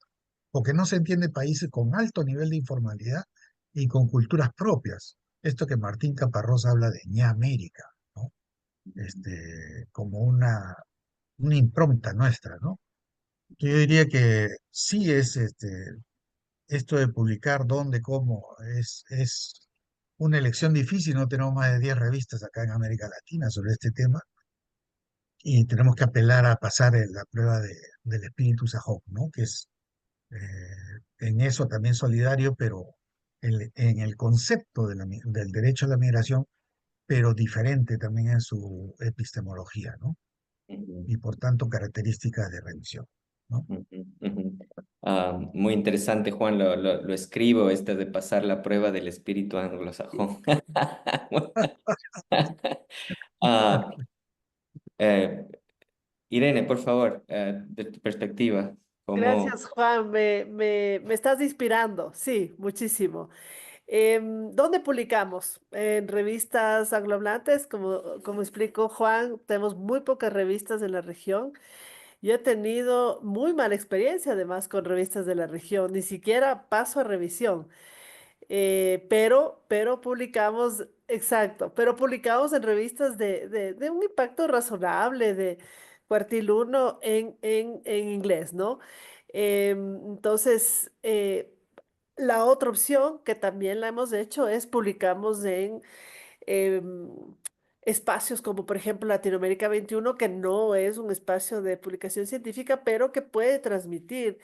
porque no se entiende países con alto nivel de informalidad y con culturas propias. Esto que Martín Caparrós habla de ña América, ¿no? Como una impronta nuestra, ¿no? Yo diría que sí es esto de publicar dónde, cómo, es una elección difícil. No tenemos más de 10 revistas acá en América Latina sobre este tema y tenemos que apelar a pasar la prueba del espíritu Sajón, ¿no? Que es eh, en eso también solidario, pero en el concepto del derecho a la migración, pero diferente también en su epistemología, ¿no? Ujú, Y por tanto características de revisión, ¿no? ujú, ujú. Muy interesante, Juan, lo escribo, este de pasar la prueba del espíritu anglosajón. Ah, eh, Irene, por favor, de tu perspectiva, ¿cómo? Gracias, Juan. Me estás inspirando. Sí, muchísimo. ¿Dónde publicamos? En revistas anglohablantes, como explicó Juan, tenemos muy pocas revistas de la región. Yo he tenido muy mala experiencia además con revistas de la región, ni siquiera paso a revisión. Pero publicamos, exacto, pero publicamos en revistas de un impacto razonable, de cuartil uno en inglés, ¿no? Entonces, la otra opción que también la hemos hecho es publicamos en em, espacios como por ejemplo Latinoamérica 21, que no es un espacio de publicación científica, pero que puede transmitir,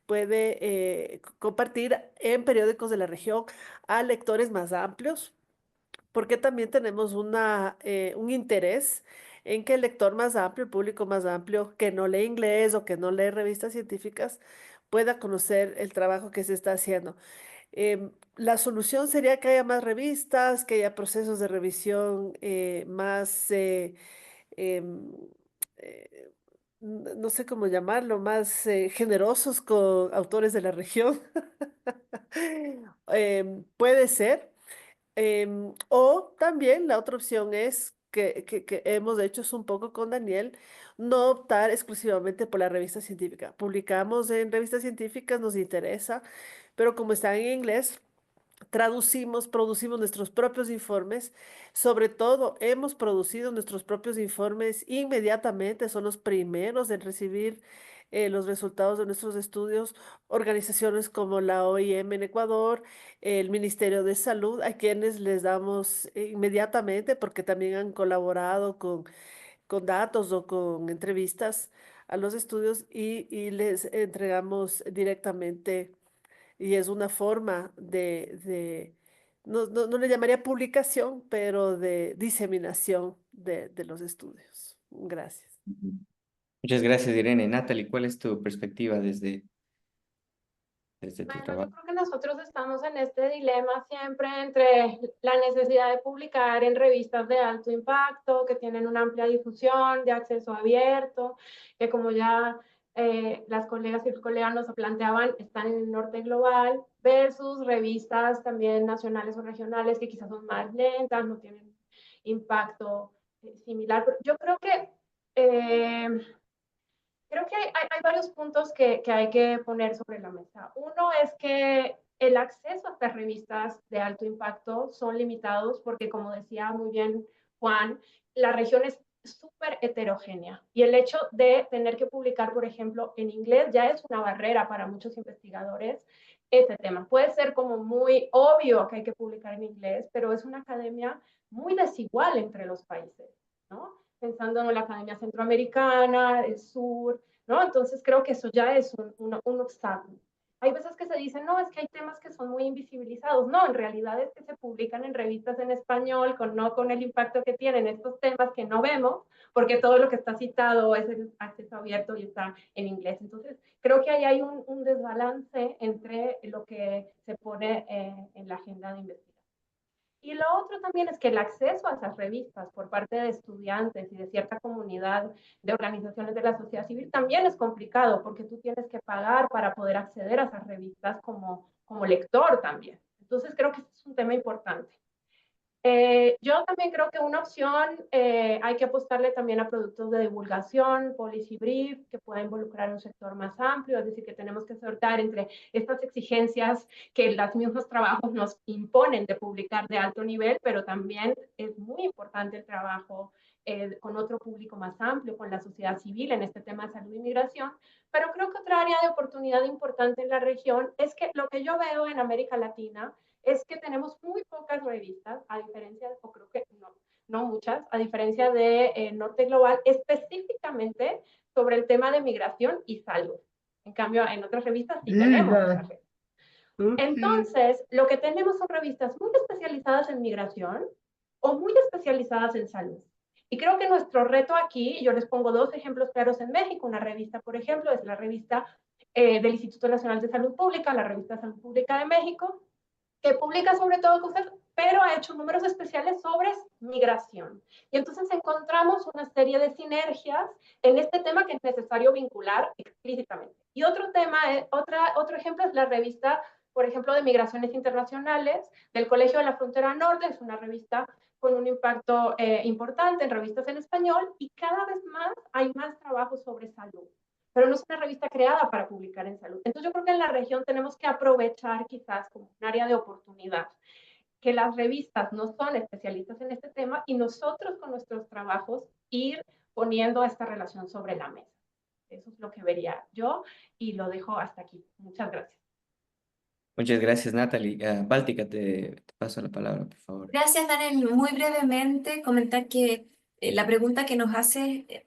puede compartir en periódicos de la región a lectores más amplios, porque también tenemos un interés en que el lector más amplio, el público más amplio, que no lee inglés o que no lee revistas científicas, pueda conocer el trabajo que se está haciendo. La solución sería que haya más revistas, que haya procesos de revisión más, em, eh, no sé cómo llamarlo, más generosos con autores de la región. Puede ser. O también la otra opción es que hemos hecho es un poco con Daniel, no optar exclusivamente por la revista científica. Publicamos en revistas científicas, nos interesa, pero como están en inglés, traducimos, producimos nuestros propios informes. Sobre todo, hemos producido nuestros propios informes inmediatamente, son los primeros en recibir los resultados de nuestros estudios. Organizaciones como la OIM en Ecuador, el Ministerio de Salud, a quienes les damos inmediatamente, porque también han colaborado con datos o con entrevistas a los estudios y les entregamos directamente y es una forma no le llamaría publicación, pero de diseminación de los estudios. Gracias. Ujú. Muchas gracias, Irene. Natalie, ¿cuál es tu perspectiva desde tu Bueno, yo trabajo? creo que nosotros estamos en este dilema siempre entre la necesidad de publicar en revistas de alto impacto, que tienen una amplia difusión, de acceso abierto, que como ya las colegas y los colegas nos planteaban, están en el norte global, versus revistas también nacionales o regionales que quizás son más lentas, no tienen impacto similar. Pero yo eh, creo que hay varios puntos que hay que poner sobre la mesa. Uno es que el acceso a estas revistas de alto impacto son limitados porque, como decía muy bien Juan, la región es súper heterogénea y el hecho de tener que publicar, por ejemplo, en inglés ya es una barrera para muchos investigadores. Este tema puede ser como muy obvio que hay que publicar en inglés, pero es una academia muy desigual entre los países, ¿no? Pensando en la Academia Centroamericana, el Sur, ¿no? Entonces creo que eso ya es un obstáculo. Hay veces que se dice, no, es que hay temas que son muy invisibilizados. No, en realidad es que se publican en revistas en español, no con el impacto que tienen estos temas que no vemos, porque todo lo que está citado es el acceso abierto y está en inglés. Entonces, creo que ahí hay un desbalance entre lo que se pone en la agenda de investigación. Y lo otro también es que el acceso a esas revistas por parte de estudiantes y de cierta comunidad de organizaciones de la sociedad civil también es complicado porque tú tienes que pagar para poder acceder a esas revistas como lector también. Entonces creo que este es un tema importante. Yo también creo que una opción hay que apostarle también a productos de divulgación, policy brief, que pueda involucrar un sector más amplio, es decir, que tenemos que sortear entre estas exigencias que los mismos trabajos nos imponen de publicar de alto nivel, pero también es muy importante el trabajo con otro público más amplio, con la sociedad civil en este tema de salud y migración. Pero creo que otra área de oportunidad importante en la región es que lo que yo veo en América Latina es que tenemos muy pocas revistas, a diferencia, o creo que no muchas, a diferencia de Norte Global, específicamente sobre el tema de migración y salud. En cambio, en otras revistas sí tenemos esas revistas. Entonces, lo que tenemos son revistas muy especializadas en migración o muy especializadas en salud. Y creo que nuestro reto aquí, yo les pongo dos ejemplos claros en México, una revista, por ejemplo, es la revista del Instituto Nacional de Salud Pública, la revista Salud Pública de México, que publica sobre todo cosas, pero ha hecho números especiales sobre migración. Y entonces encontramos una serie de sinergias en este tema que es necesario vincular explícitamente. Y otro tema, otro ejemplo es la revista, por ejemplo, de Migraciones Internacionales del Colegio de la Frontera Norte, es una revista con un impacto importante en revistas en español y cada vez más hay más trabajo sobre salud, pero no es una revista creada para publicar en salud. Entonces yo creo que en la región tenemos que aprovechar quizás como un área de oportunidad, que las revistas no son especialistas en este tema y nosotros con nuestros trabajos ir poniendo esta relación sobre la mesa. Eso es lo que vería yo y lo dejo hasta aquí. Muchas gracias. Muchas gracias, Natalie. Báltica, te paso la palabra, por favor. Gracias, Daniel. Muy brevemente, comentar que la pregunta que nos hace,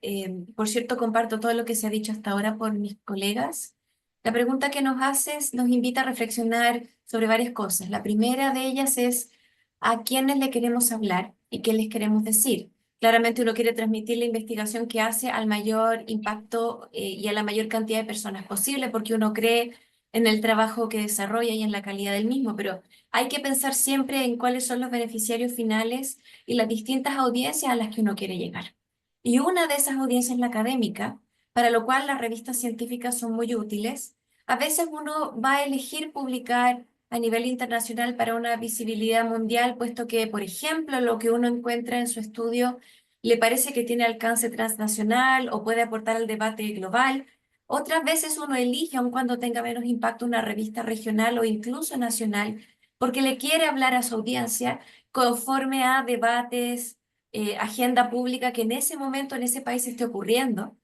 por cierto, comparto todo lo que se ha dicho hasta ahora por mis colegas. La pregunta que nos haces nos invita a reflexionar sobre varias cosas. La primera de ellas es a quiénes le queremos hablar y qué les queremos decir. Claramente uno quiere transmitir la investigación que hace al mayor impacto y a la mayor cantidad de personas posible porque uno cree en el trabajo que desarrolla y en la calidad del mismo, pero hay que pensar siempre en cuáles son los beneficiarios finales y las distintas audiencias a las que uno quiere llegar. Y una de esas audiencias es la académica, para lo cual las revistas científicas son muy útiles. A veces uno va a elegir publicar a nivel internacional para una visibilidad mundial, puesto que, por ejemplo, lo que uno encuentra en su estudio le parece que tiene alcance transnacional o puede aportar al debate global. Otras veces uno elige, aun cuando tenga menos impacto, una revista regional o incluso nacional, porque le quiere hablar a su audiencia conforme a debates, agenda pública que en ese momento en ese país esté ocurriendo.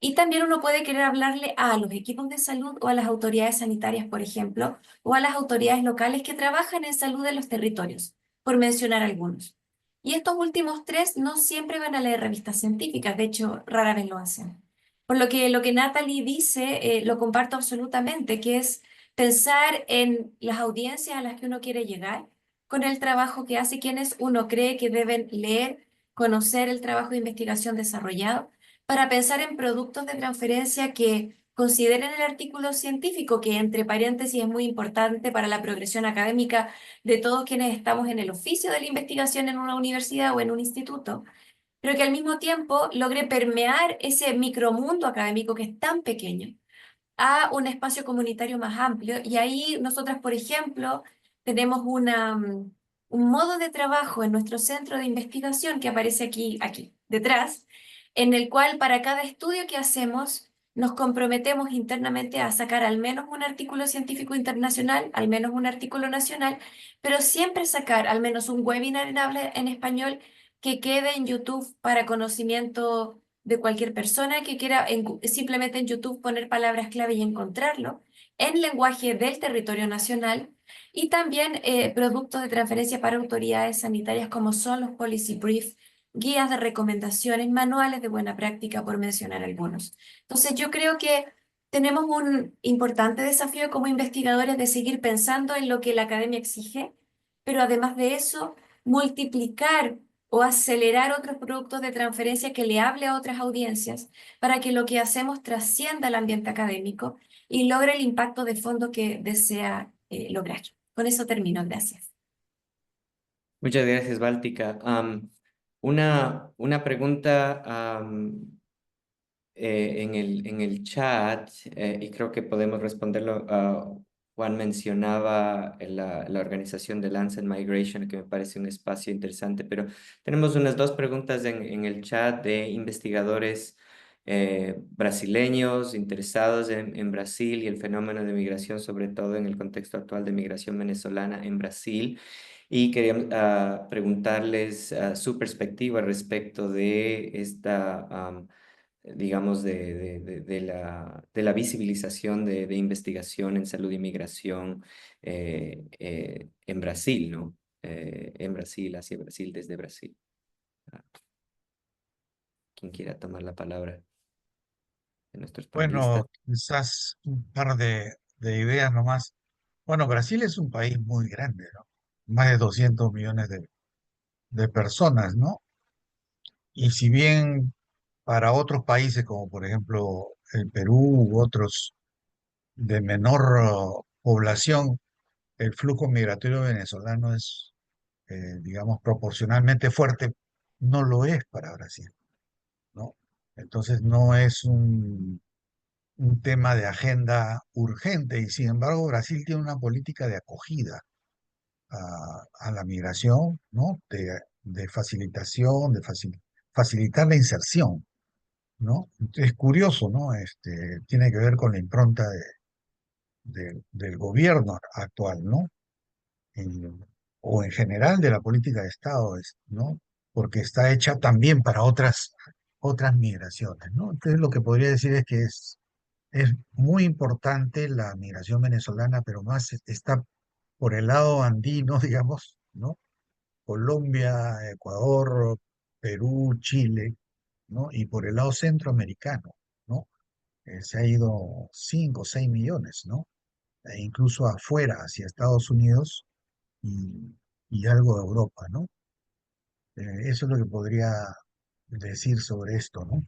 Y también uno puede querer hablarle a los equipos de salud o a las autoridades sanitarias, por ejemplo, o a las autoridades locales que trabajan en salud en los territorios, por mencionar algunos. Y estos últimos tres no siempre van a leer revistas científicas, de hecho, rara vez lo hacen. Por lo que Natalie dice, lo comparto absolutamente, que es pensar en las audiencias a las que uno quiere llegar, con el trabajo que hace, quienes uno cree que deben leer, conocer el trabajo de investigación desarrollado para pensar en productos de transferencia que consideren el artículo científico, que entre paréntesis es muy importante para la progresión académica de todos quienes estamos en el oficio de la investigación en una universidad o en un instituto, pero que al mismo tiempo logre permear ese micromundo académico que es tan pequeño a un espacio comunitario más amplio. Y ahí nosotras, por ejemplo, tenemos un modo de trabajo en nuestro centro de investigación que aparece aquí detrás, en el cual para cada estudio que hacemos nos comprometemos internamente a sacar al menos un artículo científico internacional, al menos un artículo nacional, pero siempre sacar al menos un webinar en habla en español que quede en YouTube para conocimiento de cualquier persona que quiera simplemente en YouTube poner palabras clave y encontrarlo en lenguaje del territorio nacional y también productos de transferencia para autoridades sanitarias como son los policy brief, guías de recomendaciones, manuales de buena práctica, por mencionar algunos. Entonces yo creo que tenemos un importante desafío como investigadores de seguir pensando en lo que la academia exige, pero además de eso, multiplicar o acelerar otros productos de transferencia que le hable a otras audiencias para que lo que hacemos trascienda el ambiente académico y logre el impacto de fondo que desea lograr. Con eso termino. Gracias. Muchas gracias, Báltica. Una pregunta en el chat, y creo que podemos responderlo. Juan mencionaba la organización de Lancet Migration, que me parece un espacio interesante, pero tenemos unas dos preguntas en el chat de investigadores brasileños interesados en Brasil y el fenómeno de migración, sobre todo en el contexto actual de migración venezolana en Brasil. Y queríamos preguntarles su perspectiva respecto de esta, digamos, de la visibilización de investigación en salud y migración en Brasil, ¿no? En Brasil, hacia Brasil, desde Brasil. Ah, ¿quién quiera tomar la palabra de nuestros panelistas? Bueno, quizás un par de ideas nomás. Bueno, Brasil es un país muy grande, ¿no? Más de 200 millones de personas, ¿no? Y si bien para otros países, como por ejemplo el Perú u otros de menor población, el flujo migratorio venezolano es, digamos, proporcionalmente fuerte, no lo es para Brasil, ¿no? Entonces no es un tema de agenda urgente y sin embargo Brasil tiene una política de acogida a la migración, ¿no? De facilitación, facilitar la inserción, ¿no? Es curioso, ¿no? Tiene que ver con la impronta del gobierno actual, ¿no? O en general de la política de Estado, ¿no? Porque está hecha también para otras migraciones, ¿no? Entonces lo que podría decir es que es muy importante la migración venezolana, pero más está por el lado andino, digamos, ¿no? Colombia, Ecuador, Perú, Chile, ¿no? Y por el lado centroamericano, ¿no? Se ha ido 5 o 6 millones, ¿no? E incluso afuera, hacia Estados Unidos y, y algo de Europa, ¿no? Eso es lo que podría decir sobre esto, ¿no?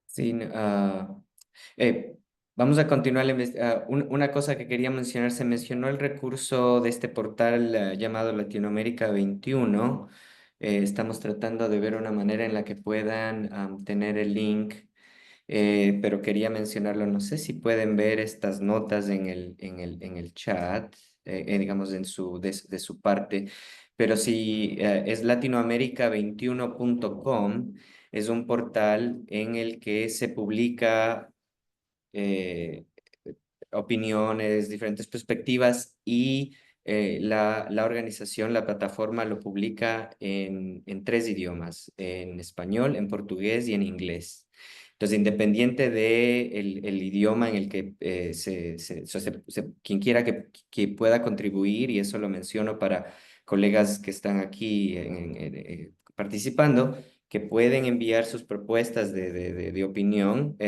Sí, eh, vamos a continuar. Una cosa que quería mencionar, se mencionó el recurso de este portal llamado Latinoamérica 21. Estamos tratando de ver una manera en la que puedan tener el link pero quería mencionarlo. No sé si pueden ver estas notas en el chat, digamos, de su parte, pero si es latinoamerica21.com, es un portal en el que se publica eh, opiniones, diferentes perspectivas y la organización, la plataforma lo publica en 3 idiomas, en español, en portugués y en inglés. Entonces, independiente de el idioma en el que quien quiera que pueda contribuir, y eso lo menciono para colegas que están aquí participando, que pueden enviar sus propuestas de opinión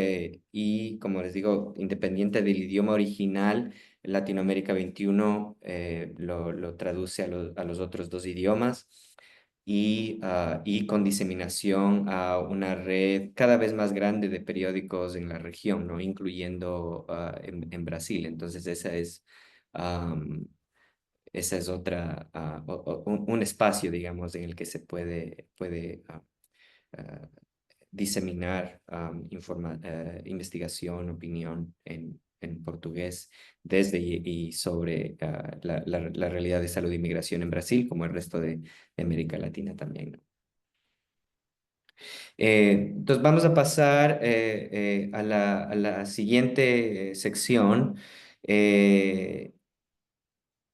y, como les digo, independiente del idioma original, Latinoamérica 21 lo traduce a los otros 2 idiomas y con diseminación a una red cada vez más grande de periódicos en la región, ¿no? Incluyendo en Brasil. Entonces, am, esa es otra, un espacio, digamos, en el que se puede ah, diseminar investigación, opinión en portugués desde y sobre la realidad de salud e inmigración en Brasil, como el resto de América Latina también, ¿no? Entonces vamos a pasar a la siguiente sección. Eh,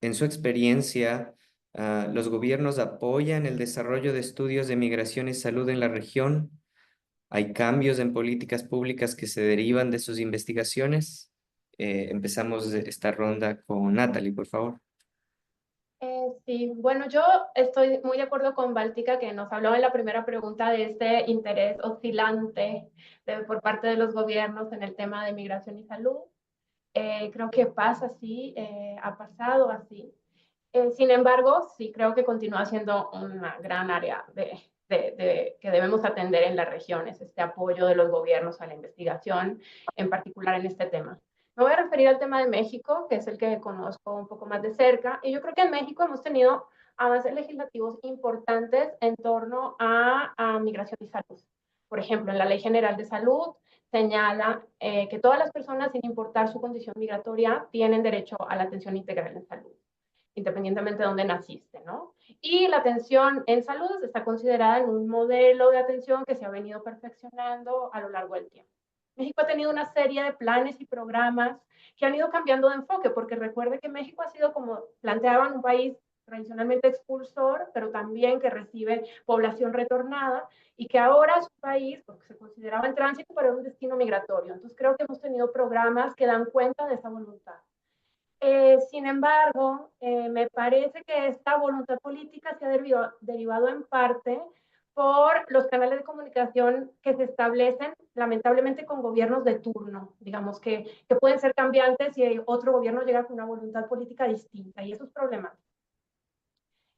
en su experiencia, ¿los gobiernos apoyan el desarrollo de estudios de migración y salud en la región? ¿Hay cambios en políticas públicas que se derivan de sus investigaciones? Empezamos esta ronda con Natalie, por favor. Sí, bueno, yo estoy muy de acuerdo con Báltica, que nos habló en la primera pregunta de este interés oscilante por parte de los gobiernos en el tema de migración y salud. Creo que pasa así, ha pasado así. Sin embargo, sí creo que continúa siendo una gran área que debemos atender en las regiones, este apoyo de los gobiernos a la investigación, en particular en este tema. Me voy a referir al tema de México, que es el que conozco un poco más de cerca, y yo creo que en México hemos tenido avances legislativos importantes en torno a migración y salud. Por ejemplo, en la Ley General de Salud señala que todas las personas, sin importar su condición migratoria, tienen derecho a la atención integral en salud, independientemente de dónde naciste, ¿no? Y la atención en salud está considerada en un modelo de atención que se ha venido perfeccionando a lo largo del tiempo. México ha tenido una serie de planes y programas que han ido cambiando de enfoque, porque recuerde que México ha sido, como planteaban, un país tradicionalmente expulsor, pero también que recibe población retornada, y que ahora es un país, porque se consideraba en tránsito, pero un destino migratorio. Entonces creo que hemos tenido programas que dan cuenta de esa voluntad. Sin embargo, me parece que esta voluntad política se ha derivado en parte por los canales de comunicación que se establecen, lamentablemente, con gobiernos de turno, digamos, que pueden ser cambiantes y otro gobierno llega con una voluntad política distinta, y eso es problemático.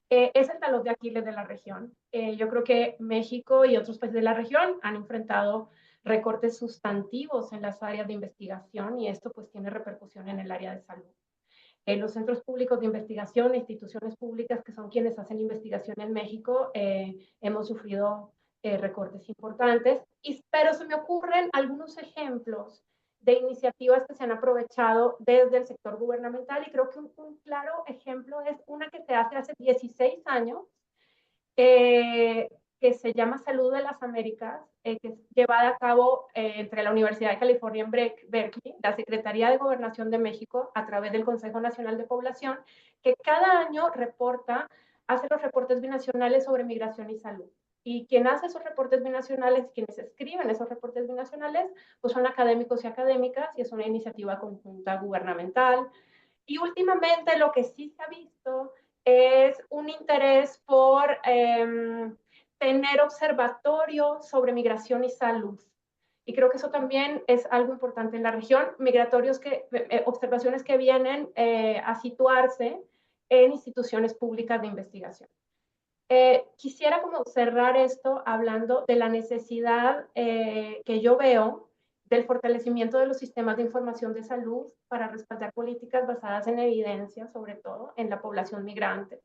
Es el talón de Aquiles de la región. Yo creo que México y otros países de la región han enfrentado recortes sustantivos en las áreas de investigación, y esto pues tiene repercusión en el área de salud. Los centros públicos de investigación, instituciones públicas que son quienes hacen investigación en México, hemos sufrido recortes importantes, pero se me ocurren algunos ejemplos de iniciativas que se han aprovechado desde el sector gubernamental, y creo que un claro ejemplo es una que se hace 16 años, que se llama Salud de las Américas, que es llevada a cabo entre la Universidad de California en Berkeley, la Secretaría de Gobernación de México, a través del Consejo Nacional de Población, que cada año hace los reportes binacionales sobre migración y salud. Y quien hace esos reportes binacionales, quienes escriben esos reportes binacionales, pues son académicos y académicas, y es una iniciativa conjunta gubernamental. Y últimamente lo que sí se ha visto es un interés por tener observatorios sobre migración y salud. Y creo que eso también es algo importante en la región, observaciones que vienen a situarse en instituciones públicas de investigación. Quisiera como cerrar esto hablando de la necesidad que yo veo del fortalecimiento de los sistemas de información de salud para respaldar políticas basadas en evidencia, sobre todo en la población migrante.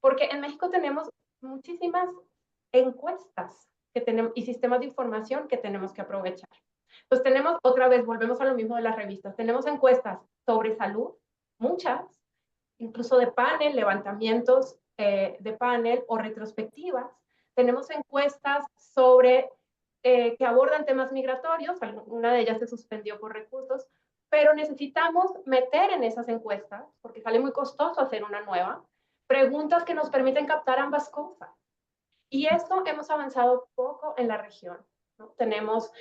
Porque en México tenemos muchísimas encuestas y sistemas de información que tenemos que aprovechar. Pues tenemos, otra vez, volvemos a lo mismo de las revistas, tenemos encuestas sobre salud, muchas, incluso de panel, levantamientos de panel o retrospectivas. Tenemos encuestas sobre que abordan temas migratorios, una de ellas se suspendió por recursos, pero necesitamos meter en esas encuestas, porque sale muy costoso hacer una nueva, preguntas que nos permiten captar ambas cosas. Y eso hemos avanzado poco en la región, ¿no? Tenemos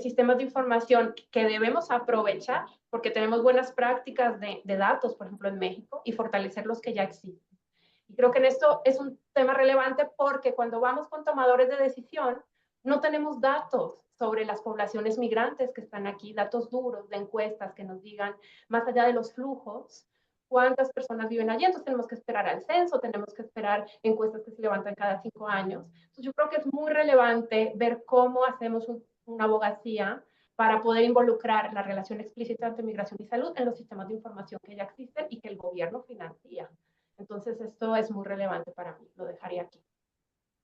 sistemas de información que debemos aprovechar porque tenemos buenas prácticas de datos, por ejemplo, en México, y fortalecer los que ya existen. Y creo que en esto es un tema relevante porque cuando vamos con tomadores de decisión, no tenemos datos sobre las poblaciones migrantes que están aquí, datos duros de encuestas que nos digan, más allá de los flujos, cuántas personas viven allí. Entonces tenemos que esperar al censo, tenemos que esperar encuestas que se levantan cada 5 años. Entonces yo creo que es muy relevante ver cómo hacemos una abogacía para poder involucrar la relación explícita entre migración y salud en los sistemas de información que ya existen y que el gobierno financia. Entonces esto es muy relevante para mí, lo dejaría aquí.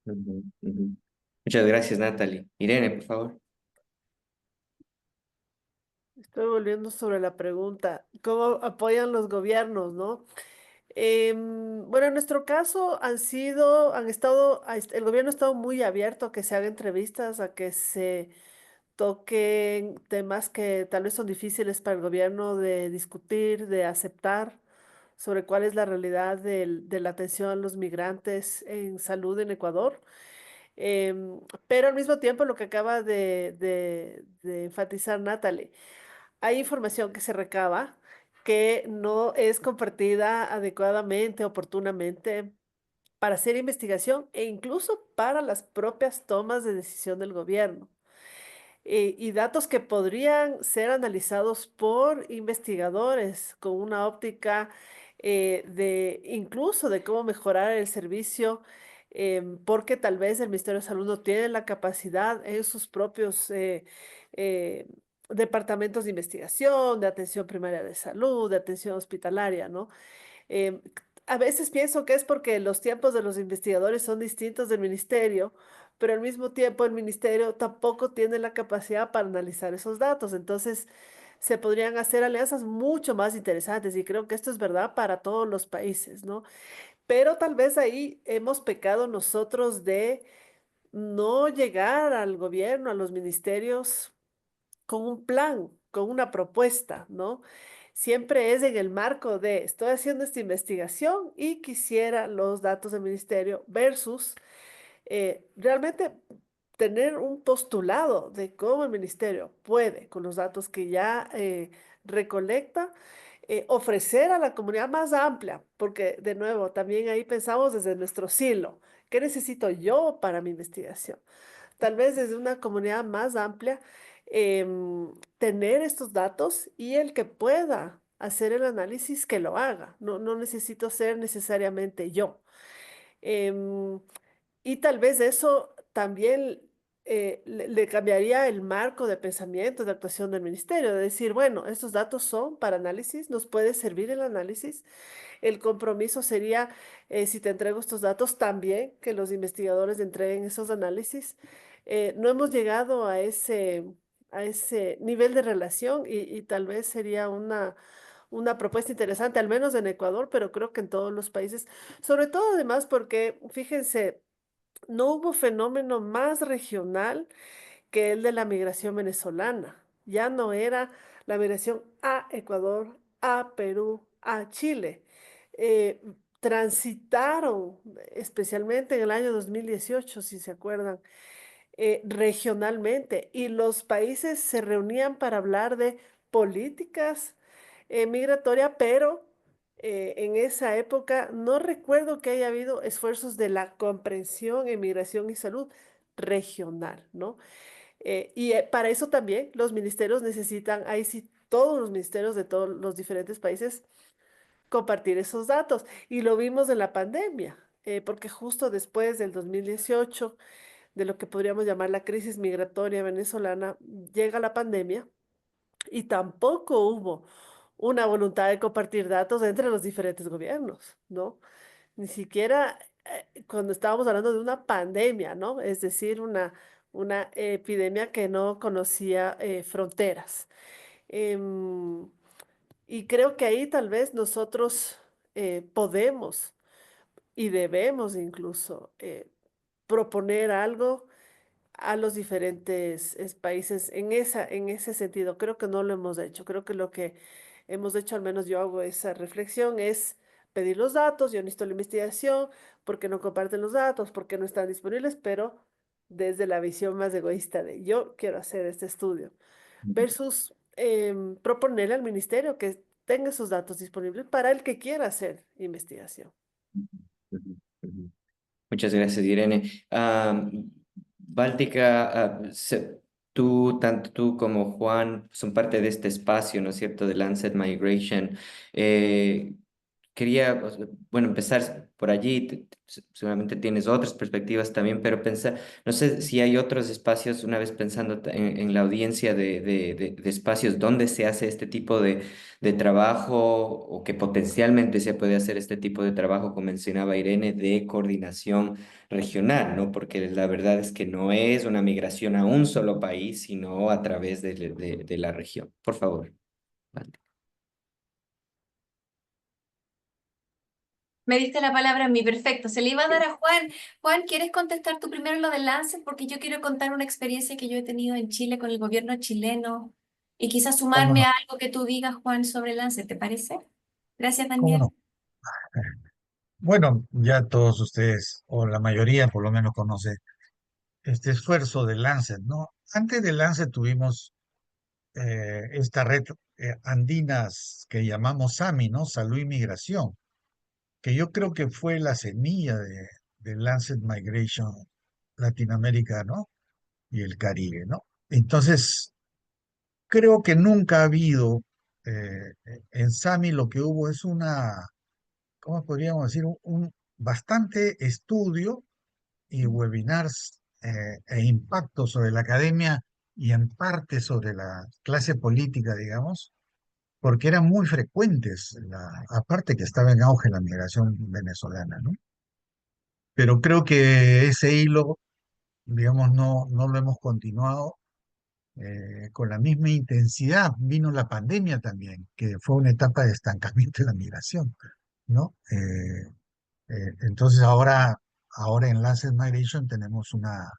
Ujú, ujú. Muchas gracias, Natalie. Irene, por favor. Estoy volviendo sobre la pregunta, ¿cómo apoyan los gobiernos, no? Bueno, en nuestro caso el gobierno ha estado muy abierto a que se hagan entrevistas, a que se toquen temas que tal vez son difíciles para el gobierno de discutir, de aceptar sobre cuál es la realidad de la atención a los migrantes en salud en Ecuador. Pero al mismo tiempo, lo que acaba de enfatizar Natalie, hay información que se recaba que no es compartida adecuadamente, oportunamente para hacer investigación e incluso para las propias tomas de decisión del gobierno. Y datos que podrían ser analizados por investigadores con una óptica de incluso de cómo mejorar el servicio, porque tal vez el Ministerio de Salud no tiene la capacidad en sus propios eh, departamentos de investigación, de atención primaria de salud, de atención hospitalaria, ¿no? Em, a veces pienso que es porque los tiempos de los investigadores son distintos del ministerio, pero al mismo tiempo el ministerio tampoco tiene la capacidad para analizar esos datos. Entonces, se podrían hacer alianzas mucho más interesantes y creo que esto es verdad para todos los países, ¿no? Pero tal vez ahí hemos pecado nosotros de no llegar al gobierno, a los ministerios con un plan, con una propuesta, ¿no? Siempre es en el marco de estoy haciendo esta investigación y quisiera los datos del ministerio versus realmente tener un postulado de cómo el ministerio puede, con los datos que ya recolecta, ofrecer a la comunidad más amplia, porque de nuevo, también ahí pensamos desde nuestro silo, ¿qué necesito yo para mi investigación? Tal vez desde una comunidad más amplia, tener estos datos y el que pueda hacer el análisis que lo haga. No, no necesito ser necesariamente yo. Em, y tal vez eso también le cambiaría el marco de pensamiento, de actuación del ministerio, de decir, bueno, estos datos son para análisis, nos puede servir el análisis. El compromiso sería, si te entrego estos datos, también que los investigadores entreguen esos análisis. No hemos llegado a ese nivel de relación y tal vez sería una propuesta interesante, al menos en Ecuador, pero creo que en todos los países, sobre todo además porque, fíjense, no hubo fenómeno más regional que el de la migración venezolana. Ya no era la migración a Ecuador, a Perú, a Chile. Eh, Transitaron, especialmente en el año 2018, si se acuerdan, regionalmente, y los países se reunían para hablar de políticas migratoria, pero en esa época no recuerdo que haya habido esfuerzos de la comprensión en migración y salud regional, ¿no? Para eso también los ministerios necesitan, ahí sí, todos los ministerios de todos los diferentes países compartir esos datos. Y lo vimos en la pandemia, porque justo después del 2018, de lo que podríamos llamar la crisis migratoria venezolana, llega la pandemia y tampoco hubo una voluntad de compartir datos entre los diferentes gobiernos, ¿no? Ni siquiera cuando estábamos hablando de una pandemia, ¿no? Es decir, una epidemia que no conocía fronteras. Em, y creo que ahí tal vez nosotros podemos y debemos incluso proponer algo a los diferentes países en ese sentido. Creo que no lo hemos hecho. Creo que lo que hemos hecho, al menos yo hago esa reflexión, es pedir los datos. Yo necesito la investigación, porque no comparten los datos, porque no están disponibles, pero desde la visión más egoísta de yo quiero hacer este estudio, versus proponerle al ministerio que tenga esos datos disponibles para el que quiera hacer investigación. Ujú, ujú. Muchas gracias, Irene. Báltica, tú, tanto tú como Juan, son parte de este espacio, ¿no es cierto?, de Lancet Migration. Eh, Quería, o sea, bueno, empezar por allí. Seguramente tienes otras perspectivas también, pero pensar, no sé si hay otros espacios, una vez pensando en la audiencia de espacios donde se hace este tipo de trabajo o que potencialmente se puede hacer este tipo de trabajo, como mencionaba Irene, de coordinación regional, ¿no? Porque la verdad es que no es una migración a un solo país, sino a través de la región. Por favor. Me diste la palabra a mí, perfecto. Se le iba a dar a Juan. Juan, ¿quieres contestar tú primero lo del Lancet? Porque yo quiero contar una experiencia que yo he tenido en Chile con el gobierno chileno y quizás ¿Cómo sumarme no? a algo que tú digas, Juan, sobre el Lancet, ¿te parece? Gracias, ¿Cómo Daniel. no? Bueno, ya todos ustedes, o la mayoría por lo menos, conoce este esfuerzo de Lancet, ¿no? Antes de Lancet tuvimos esta red andinas que llamamos SAMI, ¿no? Salud y Migración, que yo creo que fue la semilla de Lancet Migration Latinoamérica, ¿no? Y el Caribe, ¿no? Entonces, creo que nunca ha habido en SAMI lo que hubo es una, ¿cómo podríamos decir? Un bastante estudio y webinars e impacto sobre la academia y en parte sobre la clase política, digamos, porque eran muy frecuentes, aparte que estaba en auge la migración venezolana, ¿no? Pero creo que ese hilo, digamos, no lo hemos continuado con la misma intensidad. Vino la pandemia también, que fue una etapa de estancamiento de la migración, ¿no? Entonces ahora en Lancet Migration tenemos una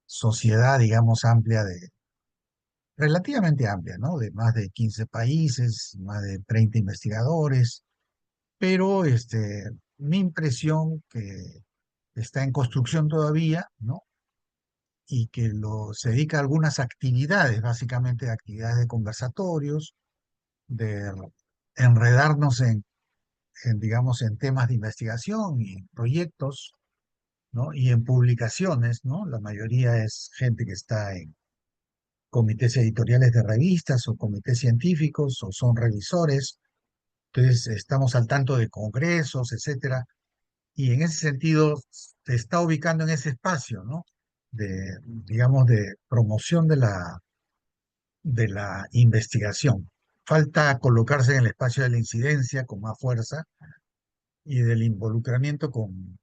sociedad, digamos, amplia relativamente amplia, ¿no? De más de 15 países, más de 30 investigadores, pero mi impresión que está en construcción todavía, ¿no? Y que se dedica a algunas actividades, básicamente actividades de conversatorios, de enredarnos digamos, en temas de investigación y en proyectos, ¿no? Y en publicaciones, ¿no? La mayoría es gente que está en comités editoriales de revistas o comités científicos o son revisores. Entonces, estamos al tanto de congresos, etcétera. Y en ese sentido, se está ubicando en ese espacio, ¿no? Digamos, de promoción de la investigación. Falta colocarse en el espacio de la incidencia con más fuerza y del involucramiento con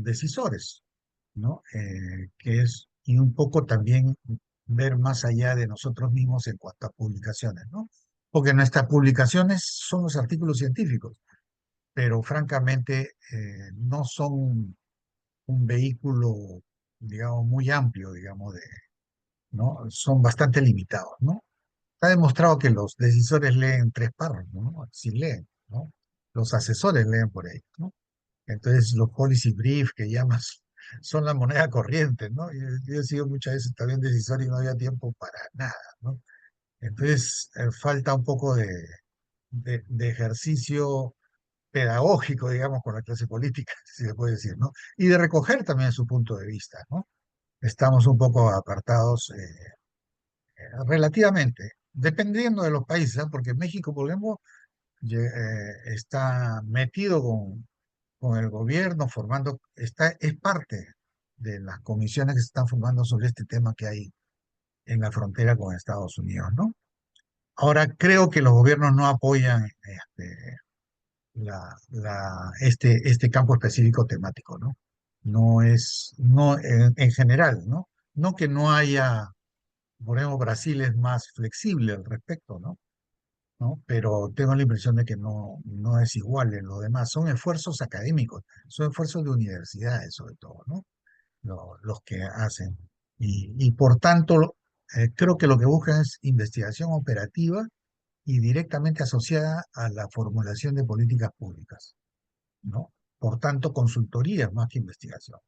decisores, ¿no? Y un poco también ver más allá de nosotros mismos en cuanto a publicaciones, ¿no? Porque nuestras publicaciones son los artículos científicos, pero francamente no son un vehículo, digamos, muy amplio, digamos, ¿no? Son bastante limitados, ¿no? Está demostrado que los decisores leen 3 párrafos, ¿no? Si leen, ¿no? Los asesores leen por ahí, ¿no? Entonces, los policy brief que llamas son la moneda corriente, ¿no? Yo he sido muchas veces también decisor y no había tiempo para nada, ¿no? Entonces, falta un poco de ejercicio pedagógico, digamos, con la clase política, si se puede decir, ¿no? Y de recoger también su punto de vista, ¿no? Estamos un poco apartados relativamente, dependiendo de los países, ¿eh? Porque México, por ejemplo, está metido con el gobierno, es parte de las comisiones que se están formando sobre este tema que hay en la frontera con Estados Unidos, ¿no? Ahora, creo que los gobiernos no apoyan este campo específico temático, ¿no? No en general, ¿no? No que no haya, por ejemplo, Brasil es más flexible al respecto, ¿no? ¿No? Pero tengo la impresión de que no es igual en lo demás. Son esfuerzos académicos, son esfuerzos de universidades sobre todo, ¿no? Los que hacen. Y por tanto, creo que lo que buscan es investigación operativa y directamente asociada a la formulación de políticas públicas, ¿no? Por tanto, consultorías más que investigación,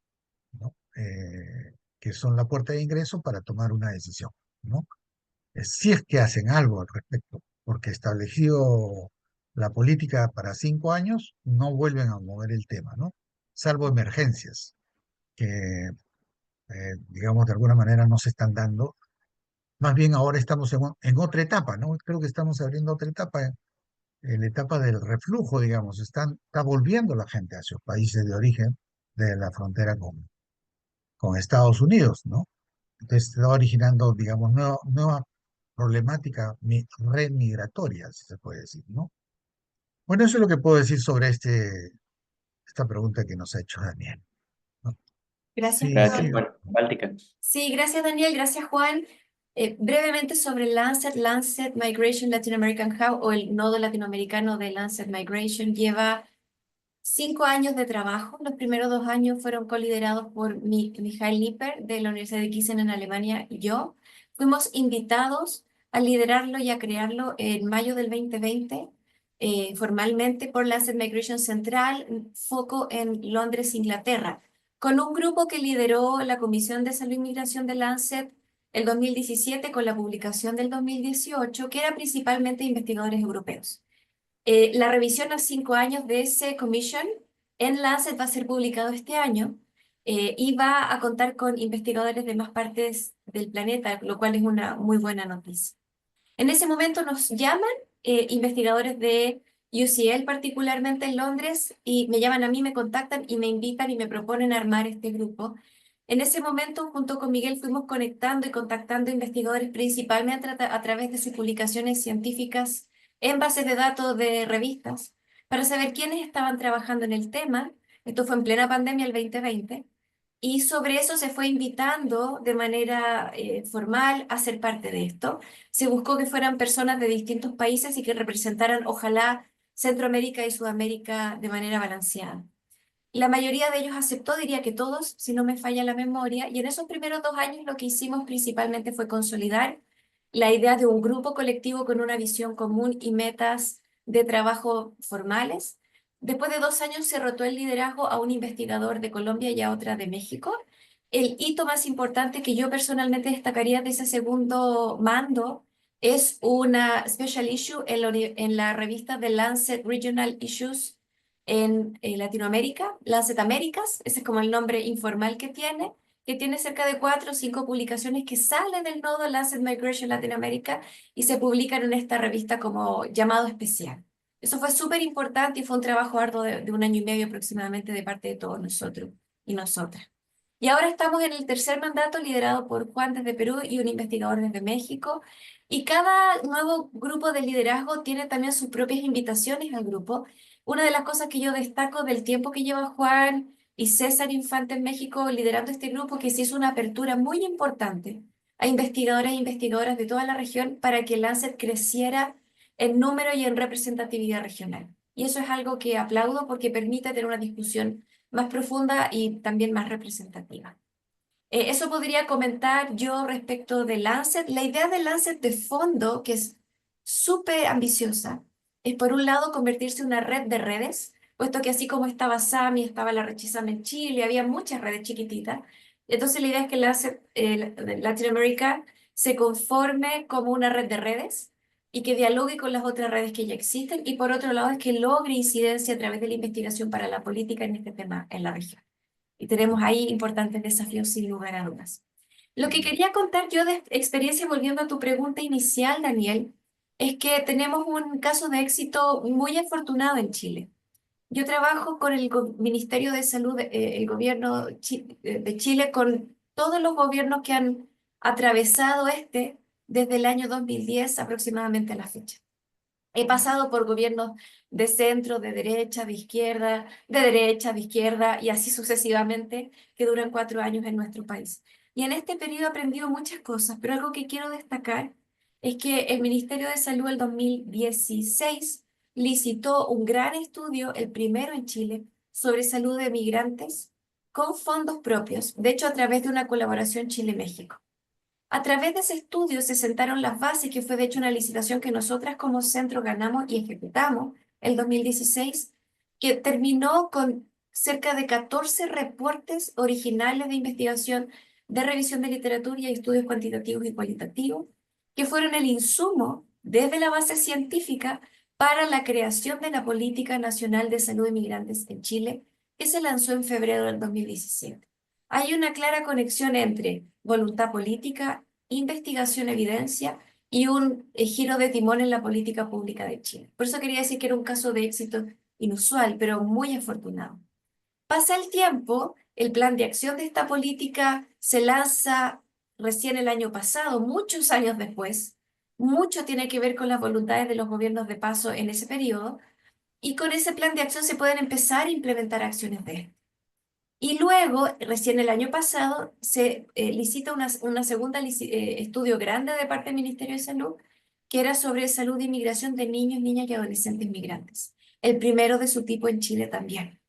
¿no? Que son la puerta de ingreso para tomar una decisión, ¿no? Si es que hacen algo al respecto, porque establecido la política para 5 años, no vuelven a mover el tema, ¿no? Salvo emergencias que, digamos, de alguna manera no se están dando. Más bien ahora estamos en otra etapa, ¿no? Creo que estamos abriendo otra etapa, la etapa del reflujo, digamos. Está volviendo la gente a sus países de origen de la frontera con Estados Unidos, ¿no? Entonces está originando, digamos, nueva problemática remigratoria, si se puede decir, ¿no? Bueno, eso es lo que puedo decir sobre esta pregunta que nos ha hecho Daniel, ¿no? Gracias, Sí, Gracias. sí, Juan. Bueno, Báltica. Sí, gracias Daniel, gracias Juan. Brevemente sobre Lancet Migration Latin American Hub o el nodo latinoamericano de Lancet Migration lleva 5 años de trabajo. Los primeros 2 años fueron coliderados por Michael Lipper de la Universidad de Gießen en Alemania y yo. Fuimos invitados a liderarlo y a crearlo en mayo del 2020, formalmente por Lancet Migration Central, foco en Londres, Inglaterra, con un grupo que lideró la Comisión de Salud y Migración de Lancet el 2017 con la publicación del 2018, que era principalmente investigadores europeos. La revisión a 5 años de ese commission en Lancet va a ser publicado este año y va a contar con investigadores de más partes del planeta, lo cual es una muy buena noticia. En ese momento nos llaman investigadores de UCL, particularmente en Londres, y me llaman a mí, me contactan y me invitan y me proponen armar este grupo. En ese momento, junto con Miguel, fuimos conectando y contactando investigadores principalmente a través de sus publicaciones científicas en bases de datos de revistas para saber quiénes estaban trabajando en el tema. Esto fue en plena pandemia el 2020. Y sobre eso se fue invitando de manera formal a ser parte de esto. Se buscó que fueran personas de distintos países y que representaran, ojalá, Centroamérica y Sudamérica de manera balanceada. La mayoría de ellos aceptó, diría que todos, si no me falla la memoria, y en esos primeros 2 años lo que hicimos principalmente fue consolidar la idea de un grupo colectivo con una visión común y metas de trabajo formales. Después de 2 años se rotó el liderazgo a un investigador de Colombia y a otra de México. El hito más importante que yo personalmente destacaría de ese segundo mando es una special issue en la revista The Lancet Regional Issues en Latinoamérica, Lancet Américas, ese es como el nombre informal que tiene cerca de 4 o 5 publicaciones que salen del nodo Lancet Migration Latinoamérica y se publican en esta revista como llamado especial. Eso fue súper importante y fue un trabajo arduo de 1 año y medio aproximadamente de parte de todos nosotros y nosotras. Y ahora estamos en el tercer mandato liderado por Juan desde Perú y un investigador desde México. Y cada nuevo grupo de liderazgo tiene también sus propias invitaciones al grupo. Una de las cosas que yo destaco del tiempo que lleva Juan y César Infante en México liderando este grupo, que se hizo una apertura muy importante a investigadores e investigadoras de toda la región para que el Lancet creciera en número y en representatividad regional. Y eso es algo que aplaudo porque permite tener una discusión más profunda y también más representativa. Eso podría comentar yo respecto de Lancet. La idea de Lancet de fondo, que es súper ambiciosa, es por un lado convertirse en una red de redes, puesto que así como estaba SAMI, estaba la red Chisame en Chile, había muchas redes chiquititas. Entonces la idea es que Lancet Latinoamérica se conforme como una red de redes y que dialogue con las otras redes que ya existen. Y por otro lado es que logre incidencia a través de la investigación para la política en este tema en la región. Y tenemos ahí importantes desafíos sin lugar a dudas. Lo que quería contar yo de experiencia, volviendo a tu pregunta inicial, Daniel, es que tenemos un caso de éxito muy afortunado en Chile. Yo trabajo con el Ministerio de Salud, el gobierno de Chile, con todos los gobiernos que han atravesado desde el año 2010 aproximadamente a la fecha. He pasado por gobiernos de centro, de derecha, de izquierda y así sucesivamente, que duran 4 años en nuestro país. y en este periodo he aprendido muchas cosas, pero algo que quiero destacar es que el Ministerio de Salud el 2016 licitó un gran estudio, el primero en Chile, sobre salud de migrantes con fondos propios, de hecho a través de una colaboración Chile-México. A través de ese estudio se sentaron las bases, que fue de hecho una licitación que nosotras como centro ganamos y ejecutamos el 2016, que terminó con cerca de 14 reportes originales de investigación, de revisión de literatura y estudios cuantitativos y cualitativos, que fueron el insumo desde la base científica para la creación de la Política Nacional de Salud de Migrantes en Chile, que se lanzó en febrero del 2017. Hay una clara conexión entre voluntad política, investigación, evidencia y un giro de timón en la política pública de Chile. Por eso quería decir que era un caso de éxito inusual, pero muy afortunado. Pasa el tiempo, el plan de acción de esta política se lanza recién el año pasado, muchos años después. Mucho tiene que ver con las voluntades de los gobiernos de paso en ese periodo, y con ese plan de acción se pueden empezar a implementar acciones de esto. Y luego, recién el año pasado, se licita una segunda estudio grande de parte del Ministerio de Salud, que era sobre salud e inmigración de niños, niñas y adolescentes migrantes. El primero de su tipo en Chile también.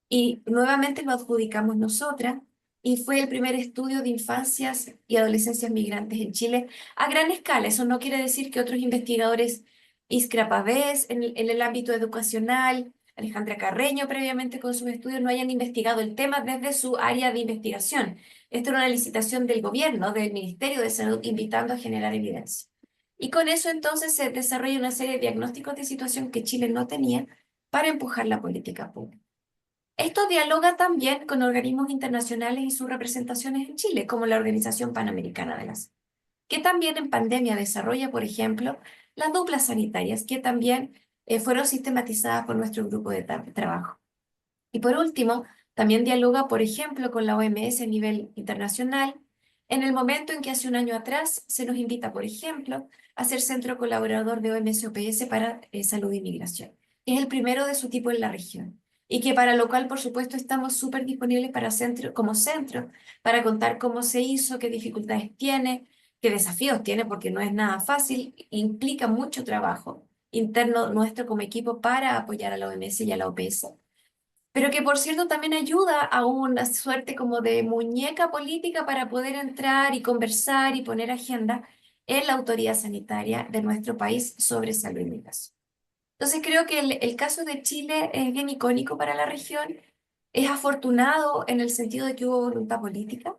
Y nuevamente lo adjudicamos nosotras, y fue el primer estudio de infancias y adolescencias migrantes en Chile a gran escala. Eso no quiere decir que otros investigadores, Iskra Pavés en el ámbito educacional, Alejandra Carreño previamente con sus estudios, no hayan investigado el tema desde su área de investigación. Esta era una licitación del gobierno, del Ministerio de Salud, invitando a generar evidencia. Y con eso entonces se desarrolla una serie de diagnósticos de situación que Chile no tenía para empujar la política pública. Esto dialoga también con organismos internacionales y sus representaciones en Chile, como la Organización Panamericana de la Salud, que también en pandemia desarrolla, por ejemplo, las duplas sanitarias, que también fueron sistematizadas por nuestro grupo de trabajo. Y por último, también dialoga, por ejemplo, con la OMS a nivel internacional, en el momento en que hace un año atrás se nos invita, por ejemplo, a ser centro colaborador de OMS-OPS para salud e inmigración, que es el primero de su tipo en la región, y que para lo cual, por supuesto, estamos súper disponibles para como centro, para contar cómo se hizo, qué dificultades tiene, qué desafíos tiene, porque no es nada fácil, implica mucho trabajo interno nuestro como equipo para apoyar a la OMS y a la OPS, pero que por cierto también ayuda a una suerte como de muñeca política para poder entrar y conversar y poner agenda en la autoridad sanitaria de nuestro país sobre salud y migración. Entonces creo que el caso de Chile es bien icónico para la región, es afortunado en el sentido de que hubo voluntad política.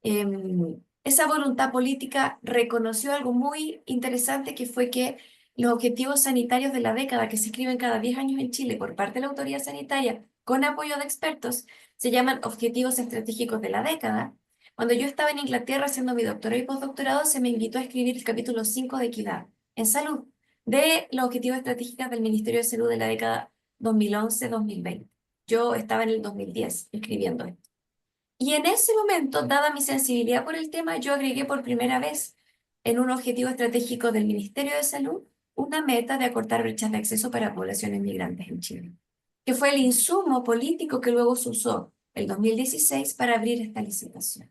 Esa voluntad política reconoció algo muy interesante, que fue que los objetivos sanitarios de la década, que se escriben cada 10 años en Chile por parte de la autoridad sanitaria, con apoyo de expertos, se llaman objetivos estratégicos de la década. Cuando yo estaba en Inglaterra haciendo mi doctorado y postdoctorado, se me invitó a escribir el capítulo 5 de Equidad en Salud, de los objetivos estratégicos del Ministerio de Salud de la década 2011-2020. Yo estaba en el 2010 escribiendo esto. Y en ese momento, dada mi sensibilidad por el tema, yo agregué por primera vez en un objetivo estratégico del Ministerio de Salud una meta de acortar brechas de acceso para poblaciones migrantes en Chile, que fue el insumo político que luego se usó el 2016 para abrir esta licitación.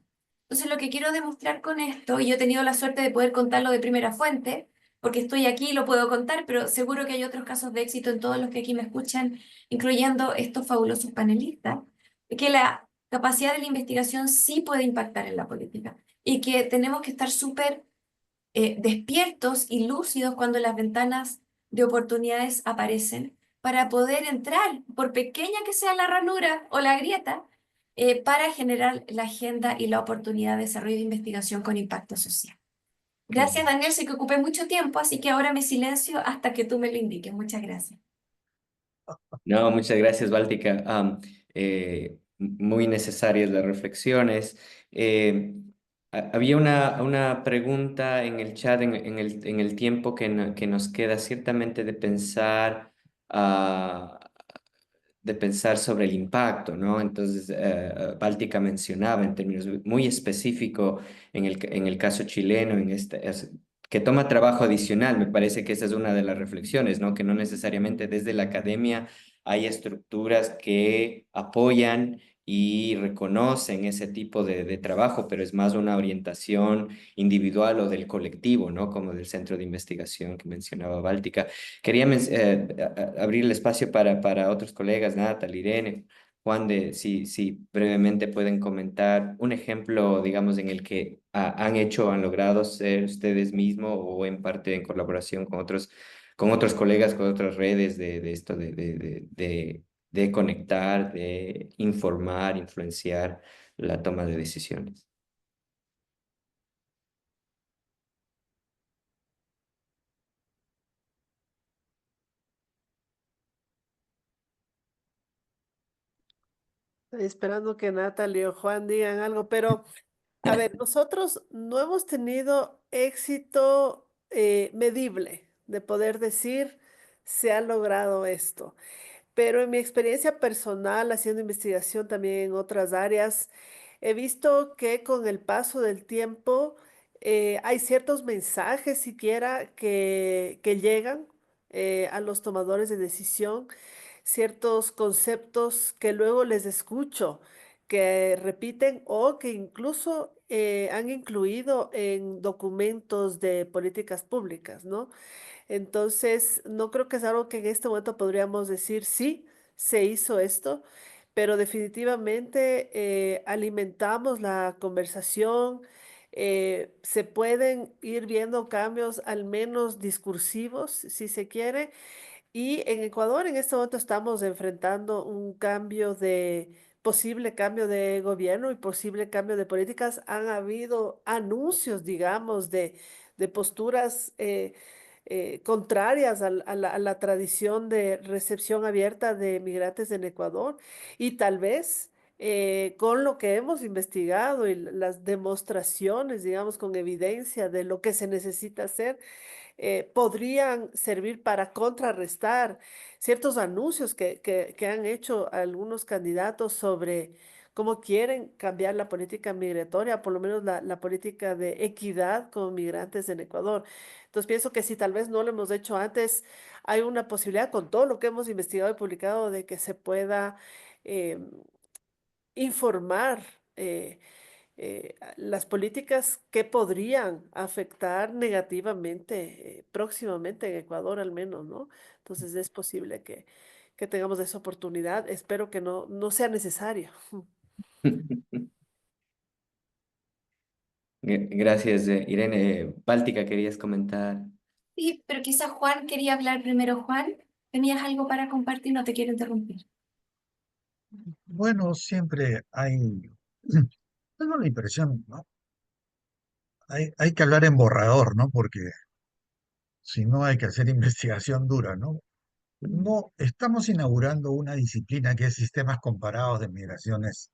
Entonces, lo que quiero demostrar con esto, y yo he tenido la suerte de poder contarlo de primera fuente, porque estoy aquí y lo puedo contar, pero seguro que hay otros casos de éxito en todos los que aquí me escuchan, incluyendo estos fabulosos panelistas, que la capacidad de la investigación sí puede impactar en la política y que tenemos que estar súper despiertos y lúcidos cuando las ventanas de oportunidades aparecen para poder entrar, por pequeña que sea la ranura o la grieta, para generar la agenda y la oportunidad de desarrollo de investigación con impacto social. Gracias, Daniel, sé que ocupé mucho tiempo, así que ahora me silencio hasta que tú me lo indiques. Muchas gracias. No, muchas gracias, Báltica. Muy necesarias las reflexiones. Había una pregunta en el chat, en el tiempo que nos queda, ciertamente ah, de pensar sobre el impacto, ¿no? Entonces, Báltica mencionaba en términos muy específicos en el caso chileno, que toma trabajo adicional. Me parece que esa es una de las reflexiones, ¿no? Que no necesariamente desde la academia hay estructuras que apoyan y reconocen ese tipo de trabajo, pero es más una orientación individual o del colectivo, ¿no? Como del centro de investigación que mencionaba Báltica. Quería abrir el espacio para otros colegas, Natal, Irene, Juan, si brevemente pueden comentar un ejemplo, digamos, en el que han hecho, han logrado ser ustedes mismos o en parte en colaboración con otros colegas, con otras redes de esto de conectar, de informar, influenciar la toma de decisiones. Estoy esperando que Natalie o Juan digan algo, pero a ver, nosotros no hemos tenido éxito medible de poder decir se ha logrado esto. Pero en mi experiencia personal, haciendo investigación también en otras áreas, he visto que con el paso del tiempo hay ciertos mensajes siquiera que llegan a los tomadores de decisión, ciertos conceptos que luego les escucho, que repiten o que incluso han incluido en documentos de políticas públicas, ¿no? Entonces, no creo que es algo que en este momento podríamos decir, sí, se hizo esto, pero definitivamente alimentamos la conversación, se pueden ir viendo cambios al menos discursivos, si se quiere, y en Ecuador en este momento estamos enfrentando un cambio de, posible cambio de gobierno y posible cambio de políticas. Han habido anuncios, digamos, de posturas contrarias a la tradición de recepción abierta de migrantes en Ecuador y tal vez con lo que hemos investigado y las demostraciones, digamos, con evidencia de lo que se necesita hacer podrían servir para contrarrestar ciertos anuncios que han hecho algunos candidatos sobre cómo quieren cambiar la política migratoria, por lo menos la política de equidad con migrantes en Ecuador. Entonces pienso que si tal vez no lo hemos hecho antes, hay una posibilidad con todo lo que hemos investigado y publicado de que se pueda eh, informar. Las políticas que podrían afectar negativamente próximamente en Ecuador al menos, ¿no? Entonces es posible que tengamos esa oportunidad. Espero que no sea necesario. Gracias, Irene. Báltica, querías comentar. Sí, pero quizás Juan quería hablar primero. Juan, ¿tenías algo para compartir? No te quiero interrumpir. Bueno, siempre hay, tengo la impresión, ¿no? Hay que hablar en borrador, ¿no? Porque si no hay que hacer investigación dura, ¿no? No, estamos inaugurando una disciplina que es sistemas comparados de migraciones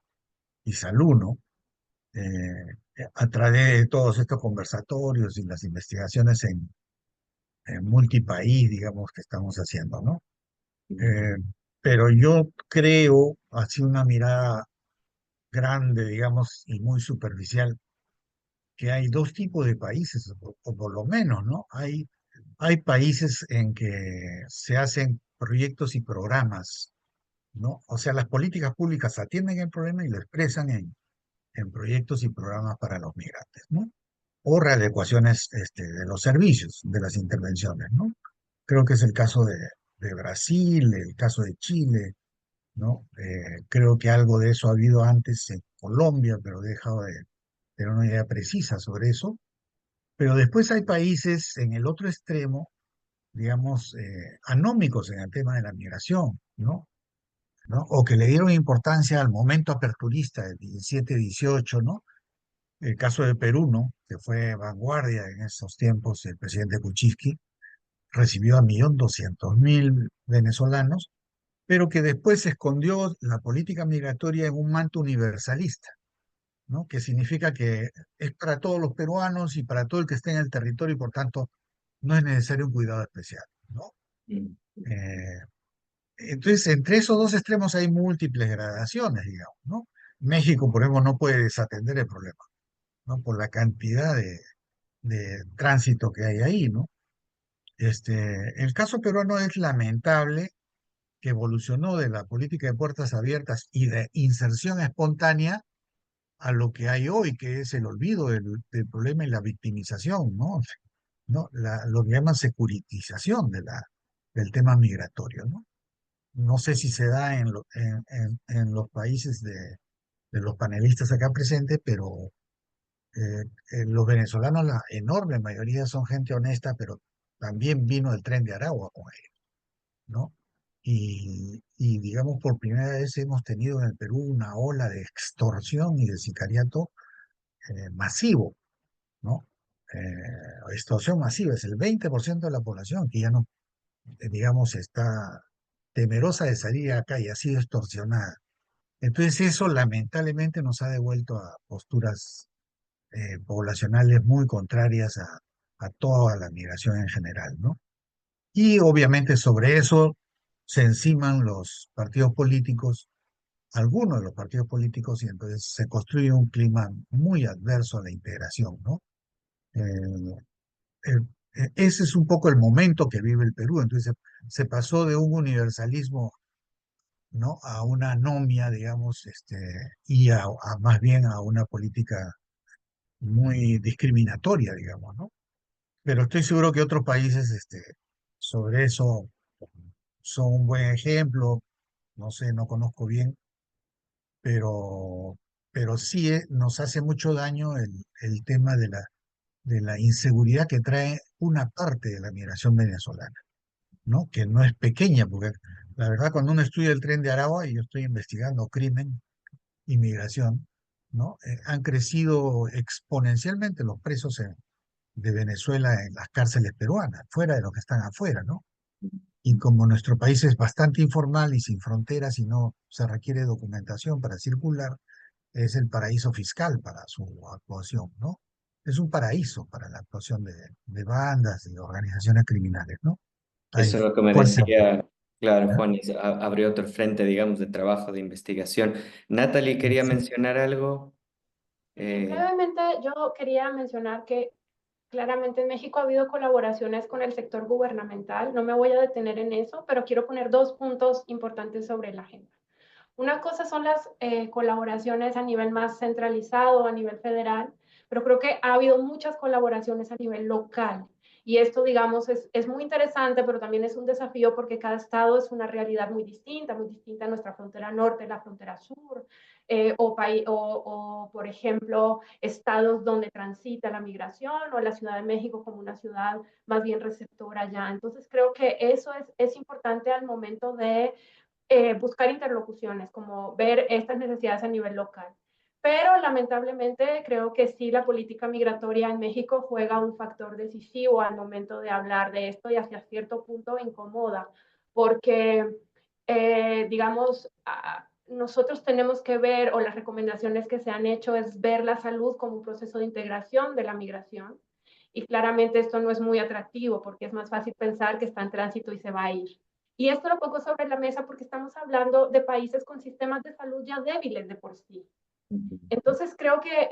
y salud, ¿no? A través de todos estos conversatorios y las investigaciones en multipaís, digamos, que estamos haciendo, ¿no? Eh, pero yo creo, así una mirada grande, digamos, y muy superficial, que hay dos tipos de países, o por lo menos, ¿no? Hay países en que se hacen proyectos y programas, ¿no? O sea, las políticas públicas atienden el problema y lo expresan en proyectos y programas para los migrantes, ¿no? O readecuaciones de los servicios, de las intervenciones, ¿no? Creo que es el caso de Brasil, el caso de Chile, ¿no? Creo que algo de eso ha habido antes en Colombia, pero he dejado de tener una idea precisa sobre eso. Pero después hay países en el otro extremo, digamos, anómicos en el tema de la migración, ¿no? ¿No? O que le dieron importancia al momento aperturista del 17-18, ¿no? El caso de Perú, ¿no? Que fue vanguardia en esos tiempos, el presidente Kuczynski recibió a 1.200.000 venezolanos, pero que después escondió la política migratoria en un manto universalista, ¿no? Que significa que es para todos los peruanos y para todo el que esté en el territorio y por tanto no es necesario un cuidado especial, ¿no? Mm. Eh, entonces, entre esos dos extremos hay múltiples gradaciones, digamos, ¿no? México, por ejemplo, no puede desatender el problema, ¿no? Por la cantidad de tránsito que hay ahí, ¿no? El caso peruano es lamentable que evolucionó de la política de puertas abiertas y de inserción espontánea a lo que hay hoy, que es el olvido del problema y la victimización, ¿no? ¿No? Lo que llaman securitización del tema migratorio, ¿no? No sé si se da en los países de los panelistas acá presentes, pero los venezolanos, la enorme mayoría son gente honesta, pero también vino el tren de Aragua con ellos, ¿no? Y digamos, por primera vez hemos tenido en el Perú una ola de extorsión y de sicariato masivo, ¿no? Extorsión masiva, es el 20% de la población que ya no, digamos, está temerosa de salir acá y ha sido extorsionada. Entonces eso lamentablemente nos ha devuelto a posturas poblacionales muy contrarias a toda la migración en general, ¿no? Y obviamente sobre eso se enciman los partidos políticos, algunos de los partidos políticos, y entonces se construye un clima muy adverso a la integración, ¿no? Eh, Ese es un poco el momento que vive el Perú. Entonces se pasó de un universalismo, ¿no? A una anomia, digamos, y a más bien a una política muy discriminatoria, digamos, ¿no? Pero estoy seguro que otros países, sobre eso son un buen ejemplo. No sé, no conozco bien, pero, pero sí nos hace mucho daño el tema de la inseguridad que trae una parte de la migración venezolana, ¿no? Que no es pequeña, porque la verdad cuando uno estudia el tren de Aragua, y yo estoy investigando crimen, inmigración, ¿no? Han crecido exponencialmente los presos de Venezuela en las cárceles peruanas, fuera de los que están afuera, ¿no? Y como nuestro país es bastante informal y sin fronteras y no se requiere documentación para circular, es el paraíso fiscal para su actuación, ¿no? Es un paraíso para la actuación de bandas y organizaciones criminales, ¿no? Hay Eso es lo que me fuertes, decía, claro, ¿no? Juan, abrió otro frente, digamos, de trabajo, de investigación. Natalie, quería Sí, mencionar algo. Eh, Brevemente, yo quería mencionar que claramente en México ha habido colaboraciones con el sector gubernamental. No me voy a detener en eso, pero quiero poner dos puntos importantes sobre la agenda. Una cosa son las colaboraciones a nivel más centralizado, a nivel federal, pero creo que ha habido muchas colaboraciones a nivel local. Y esto, digamos, es muy interesante, pero también es un desafío porque cada estado es una realidad muy distinta a nuestra frontera norte, la frontera sur, por ejemplo, estados donde transita la migración o la Ciudad de México como una ciudad más bien receptora ya. Entonces, creo que eso es importante al momento de buscar interlocuciones, como ver estas necesidades a nivel local. Pero lamentablemente creo que sí la política migratoria en México juega un factor decisivo al momento de hablar de esto y hacia cierto punto incomoda, porque digamos, nosotros tenemos que ver, o las recomendaciones que se han hecho es ver la salud como un proceso de integración de la migración. Y claramente esto no es muy atractivo porque es más fácil pensar que está en tránsito y se va a ir. Y esto lo pongo sobre la mesa porque estamos hablando de países con sistemas de salud ya débiles de por sí. Entonces creo que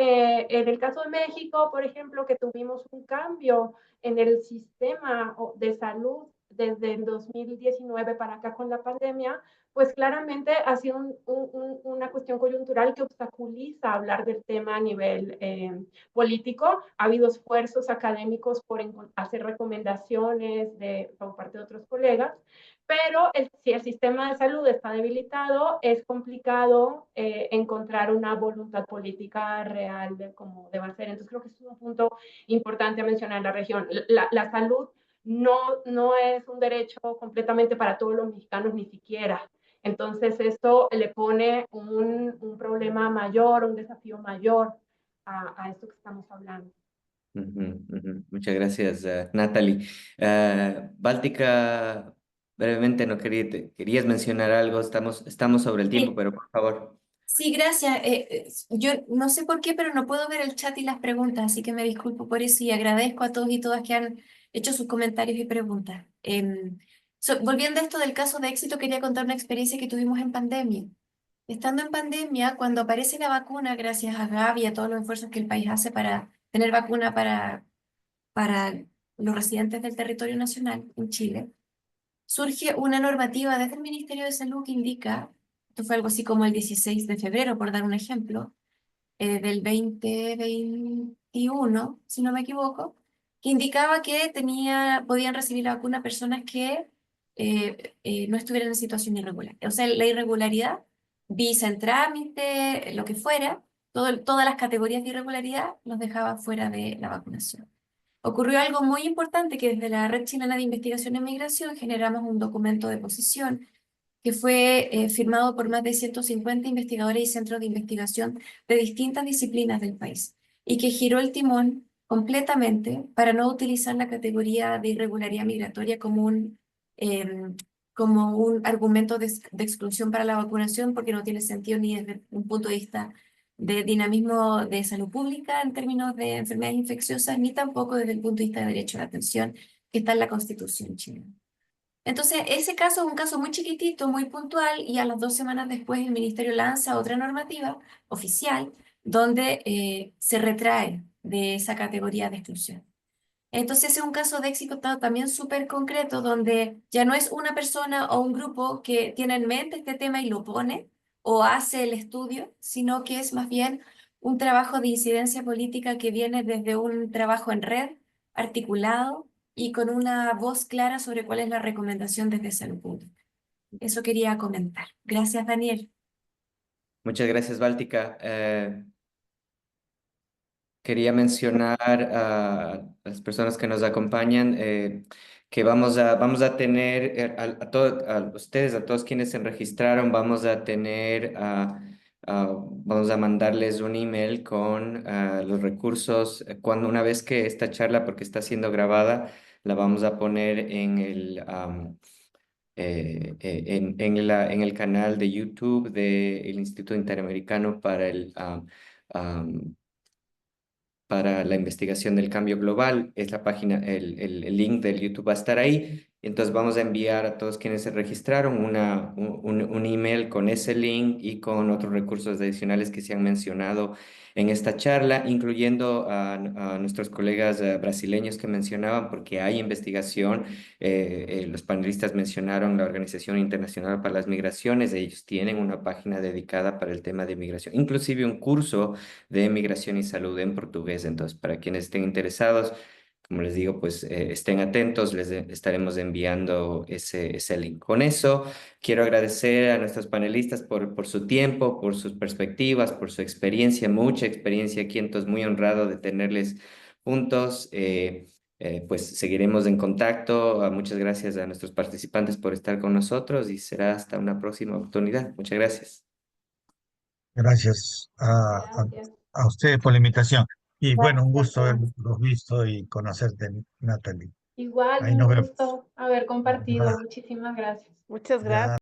en el caso de México, por ejemplo, que tuvimos un cambio en el sistema de salud desde el 2019 para acá con la pandemia, pues claramente ha sido una cuestión coyuntural que obstaculiza hablar del tema a nivel político. Ha habido esfuerzos académicos por hacer recomendaciones por parte de otros colegas, pero si el sistema de salud está debilitado, es complicado encontrar una voluntad política real de cómo deba ser. Entonces creo que es un punto importante a mencionar en la región. La salud no es un derecho completamente para todos los mexicanos, ni siquiera. Entonces esto le pone un problema mayor, un desafío mayor esto que estamos hablando. Ujú, ujú. Muchas gracias, Natalie. Báltica, brevemente, no querías mencionar algo, estamos sobre el tiempo, Sí, pero por favor. sí, gracias. Yo no sé por qué, pero no puedo ver el chat y las preguntas, así que me disculpo por eso y agradezco a todos y todas que han hecho sus comentarios y preguntas. Volviendo a esto del caso de éxito, quería contar una experiencia que tuvimos en pandemia. Estando en pandemia, cuando aparece la vacuna, gracias a Gavi y a todos los esfuerzos que el país hace para tener vacuna para los residentes del territorio nacional en Chile, surge una normativa desde el Ministerio de Salud que indica, esto fue algo así como el 16 de febrero, por dar un ejemplo, del 2021, si no me equivoco, que indicaba que podían recibir la vacuna personas que no estuvieran en situación irregular. O sea, la irregularidad, visa en trámite, lo que fuera, todas las categorías de irregularidad los dejaba fuera de la vacunación. Ocurrió algo muy importante que desde la Red Chilena de Investigación en Migración generamos un documento de posición que fue firmado por más de 150 investigadores y centros de investigación de distintas disciplinas del país y que giró el timón completamente para no utilizar la categoría de irregularidad migratoria como un argumento de exclusión para la vacunación, porque no tiene sentido ni desde un punto de vista de dinamismo de salud pública en términos de enfermedades infecciosas, ni tampoco desde el punto de vista de derecho a la atención que está en la Constitución chilena. Entonces, ese caso es un caso muy chiquitito, muy puntual, y a las 2 semanas después el ministerio lanza otra normativa oficial donde se retrae de esa categoría de exclusión. Entonces, es un caso de éxito también súper concreto, donde ya no es una persona o un grupo que tiene en mente este tema y lo pone o hace el estudio, sino que es más bien un trabajo de incidencia política que viene desde un trabajo en red, articulado y con una voz clara sobre cuál es la recomendación desde salud pública. Eso quería comentar. Gracias, Daniel. Muchas gracias, Báltica. Quería mencionar a las personas que nos acompañan que vamos a tener a ustedes, a todos quienes se registraron, vamos a tener, vamos a mandarles un email con los recursos. Cuando una vez que esta charla, porque está siendo grabada, la vamos a poner en en el canal de YouTube del Instituto Interamericano para la investigación del cambio global. Es la página, el link del YouTube va a estar ahí. Entonces vamos a enviar a todos quienes se registraron un email con ese link y con otros recursos adicionales que se han mencionado en esta charla, incluyendo a nuestros colegas brasileños que mencionaban, porque hay investigación. Los panelistas mencionaron la Organización Internacional para las Migraciones. Ellos tienen una página dedicada para el tema de migración, inclusive un curso de migración y salud en portugués. Entonces, para quienes estén interesados, como les digo, pues estén atentos, estaremos enviando ese link. Con eso, quiero agradecer a nuestros panelistas por su tiempo, por sus perspectivas, por su experiencia, mucha experiencia aquí, entonces muy honrado de tenerles juntos. Pues seguiremos en contacto. Muchas gracias a nuestros participantes por estar con nosotros y será hasta una próxima oportunidad. Muchas gracias. Gracias Gracias. a ustedes por la invitación. Y bueno, un Gracias a gusto todos. haberlos visto y conocerte, Natalie. Igual, Ahí un nos vemos. gusto haber compartido. Muchísimas gracias. Muchas Ya. gracias.